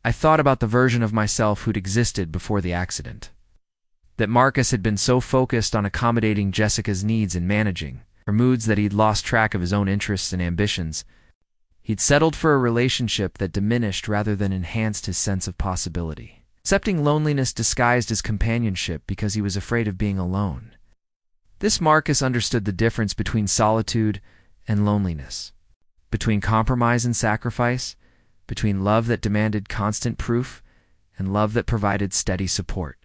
I thought about the version of myself who'd existed before the accident. That Marcus had been so focused on accommodating Jessica's needs and managing her moods that he'd lost track of his own interests and ambitions. He'd settled for a relationship that diminished rather than enhanced his sense of possibility, accepting loneliness disguised as companionship because he was afraid of being alone. This Marcus understood the difference between solitude and loneliness, between compromise and sacrifice, between love that demanded constant proof and love that provided steady support.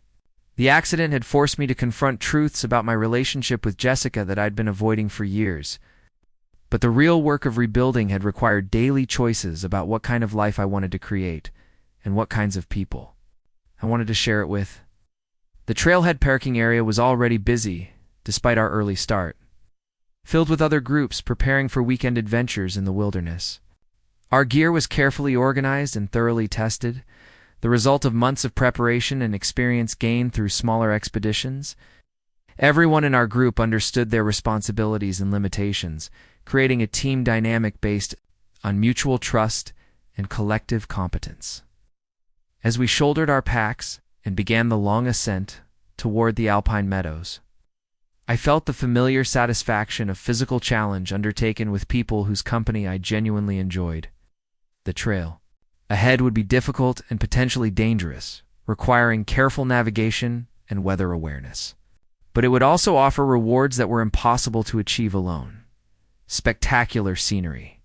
The accident had forced me to confront truths about my relationship with Jessica that I'd been avoiding for years. But the real work of rebuilding had required daily choices about what kind of life I wanted to create and what kinds of people I wanted to share it with. The trailhead parking area was already busy, despite our early start, filled with other groups preparing for weekend adventures in the wilderness. Our gear was carefully organized and thoroughly tested, the result of months of preparation and experience gained through smaller expeditions. Everyone in our group understood their responsibilities and limitations, creating a team dynamic based on mutual trust and collective competence. As we shouldered our packs and began the long ascent toward the alpine meadows, I felt the familiar satisfaction of physical challenge undertaken with people whose company I genuinely enjoyed. The trail ahead would be difficult and potentially dangerous, requiring careful navigation and weather awareness. But it would also offer rewards that were impossible to achieve alone. Spectacular scenery,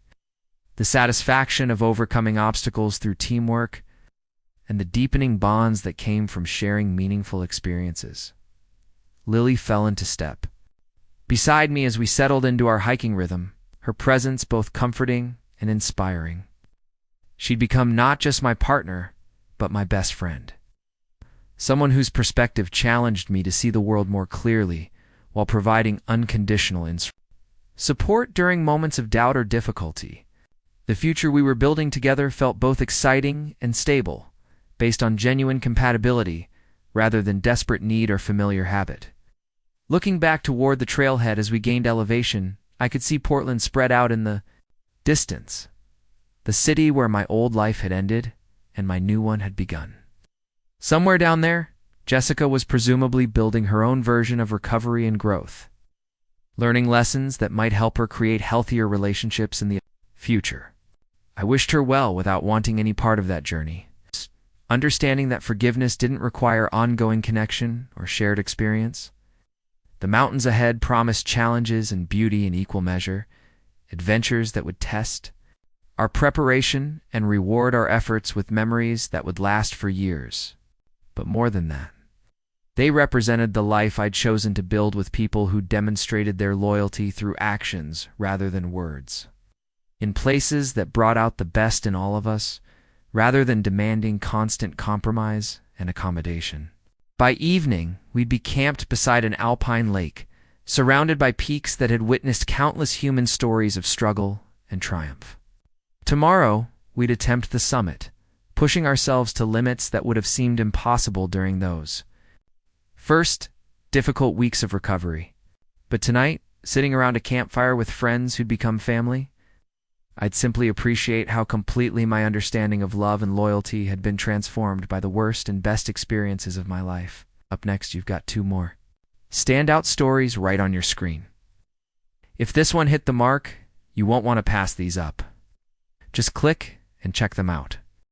the satisfaction of overcoming obstacles through teamwork, and the deepening bonds that came from sharing meaningful experiences. Lily fell into step beside me as we settled into our hiking rhythm, her presence both comforting and inspiring. She'd become not just my partner, but my best friend. someone whose perspective challenged me to see the world more clearly while providing unconditional support during moments of doubt or difficulty. The future we were building together felt both exciting and stable, based on genuine compatibility rather than desperate need or familiar habit. Looking back toward the trailhead as we gained elevation, I could see Portland spread out in the distance, the city where my old life had ended and my new one had begun. Somewhere down there, Jessica was presumably building her own version of recovery and growth, learning lessons that might help her create healthier relationships in the future. I wished her well without wanting any part of that journey, understanding that forgiveness didn't require ongoing connection or shared experience. The mountains ahead promised challenges and beauty in equal measure, adventures that would test our preparation and reward our efforts with memories that would last for years. But more than that, they represented the life I'd chosen to build with people who demonstrated their loyalty through actions rather than words, in places that brought out the best in all of us, rather than demanding constant compromise and accommodation. By evening, we'd be camped beside an alpine lake, surrounded by peaks that had witnessed countless human stories of struggle and triumph. Tomorrow, we'd attempt the summit, pushing ourselves to limits that would have seemed impossible during those first, difficult weeks of recovery. But tonight, sitting around a campfire with friends who'd become family, I'd simply appreciate how completely my understanding of love and loyalty had been transformed by the worst and best experiences of my life. Up next, you've got 2 more standout stories right on your screen. If this one hit the mark, you won't want to pass these up. Just click and check them out.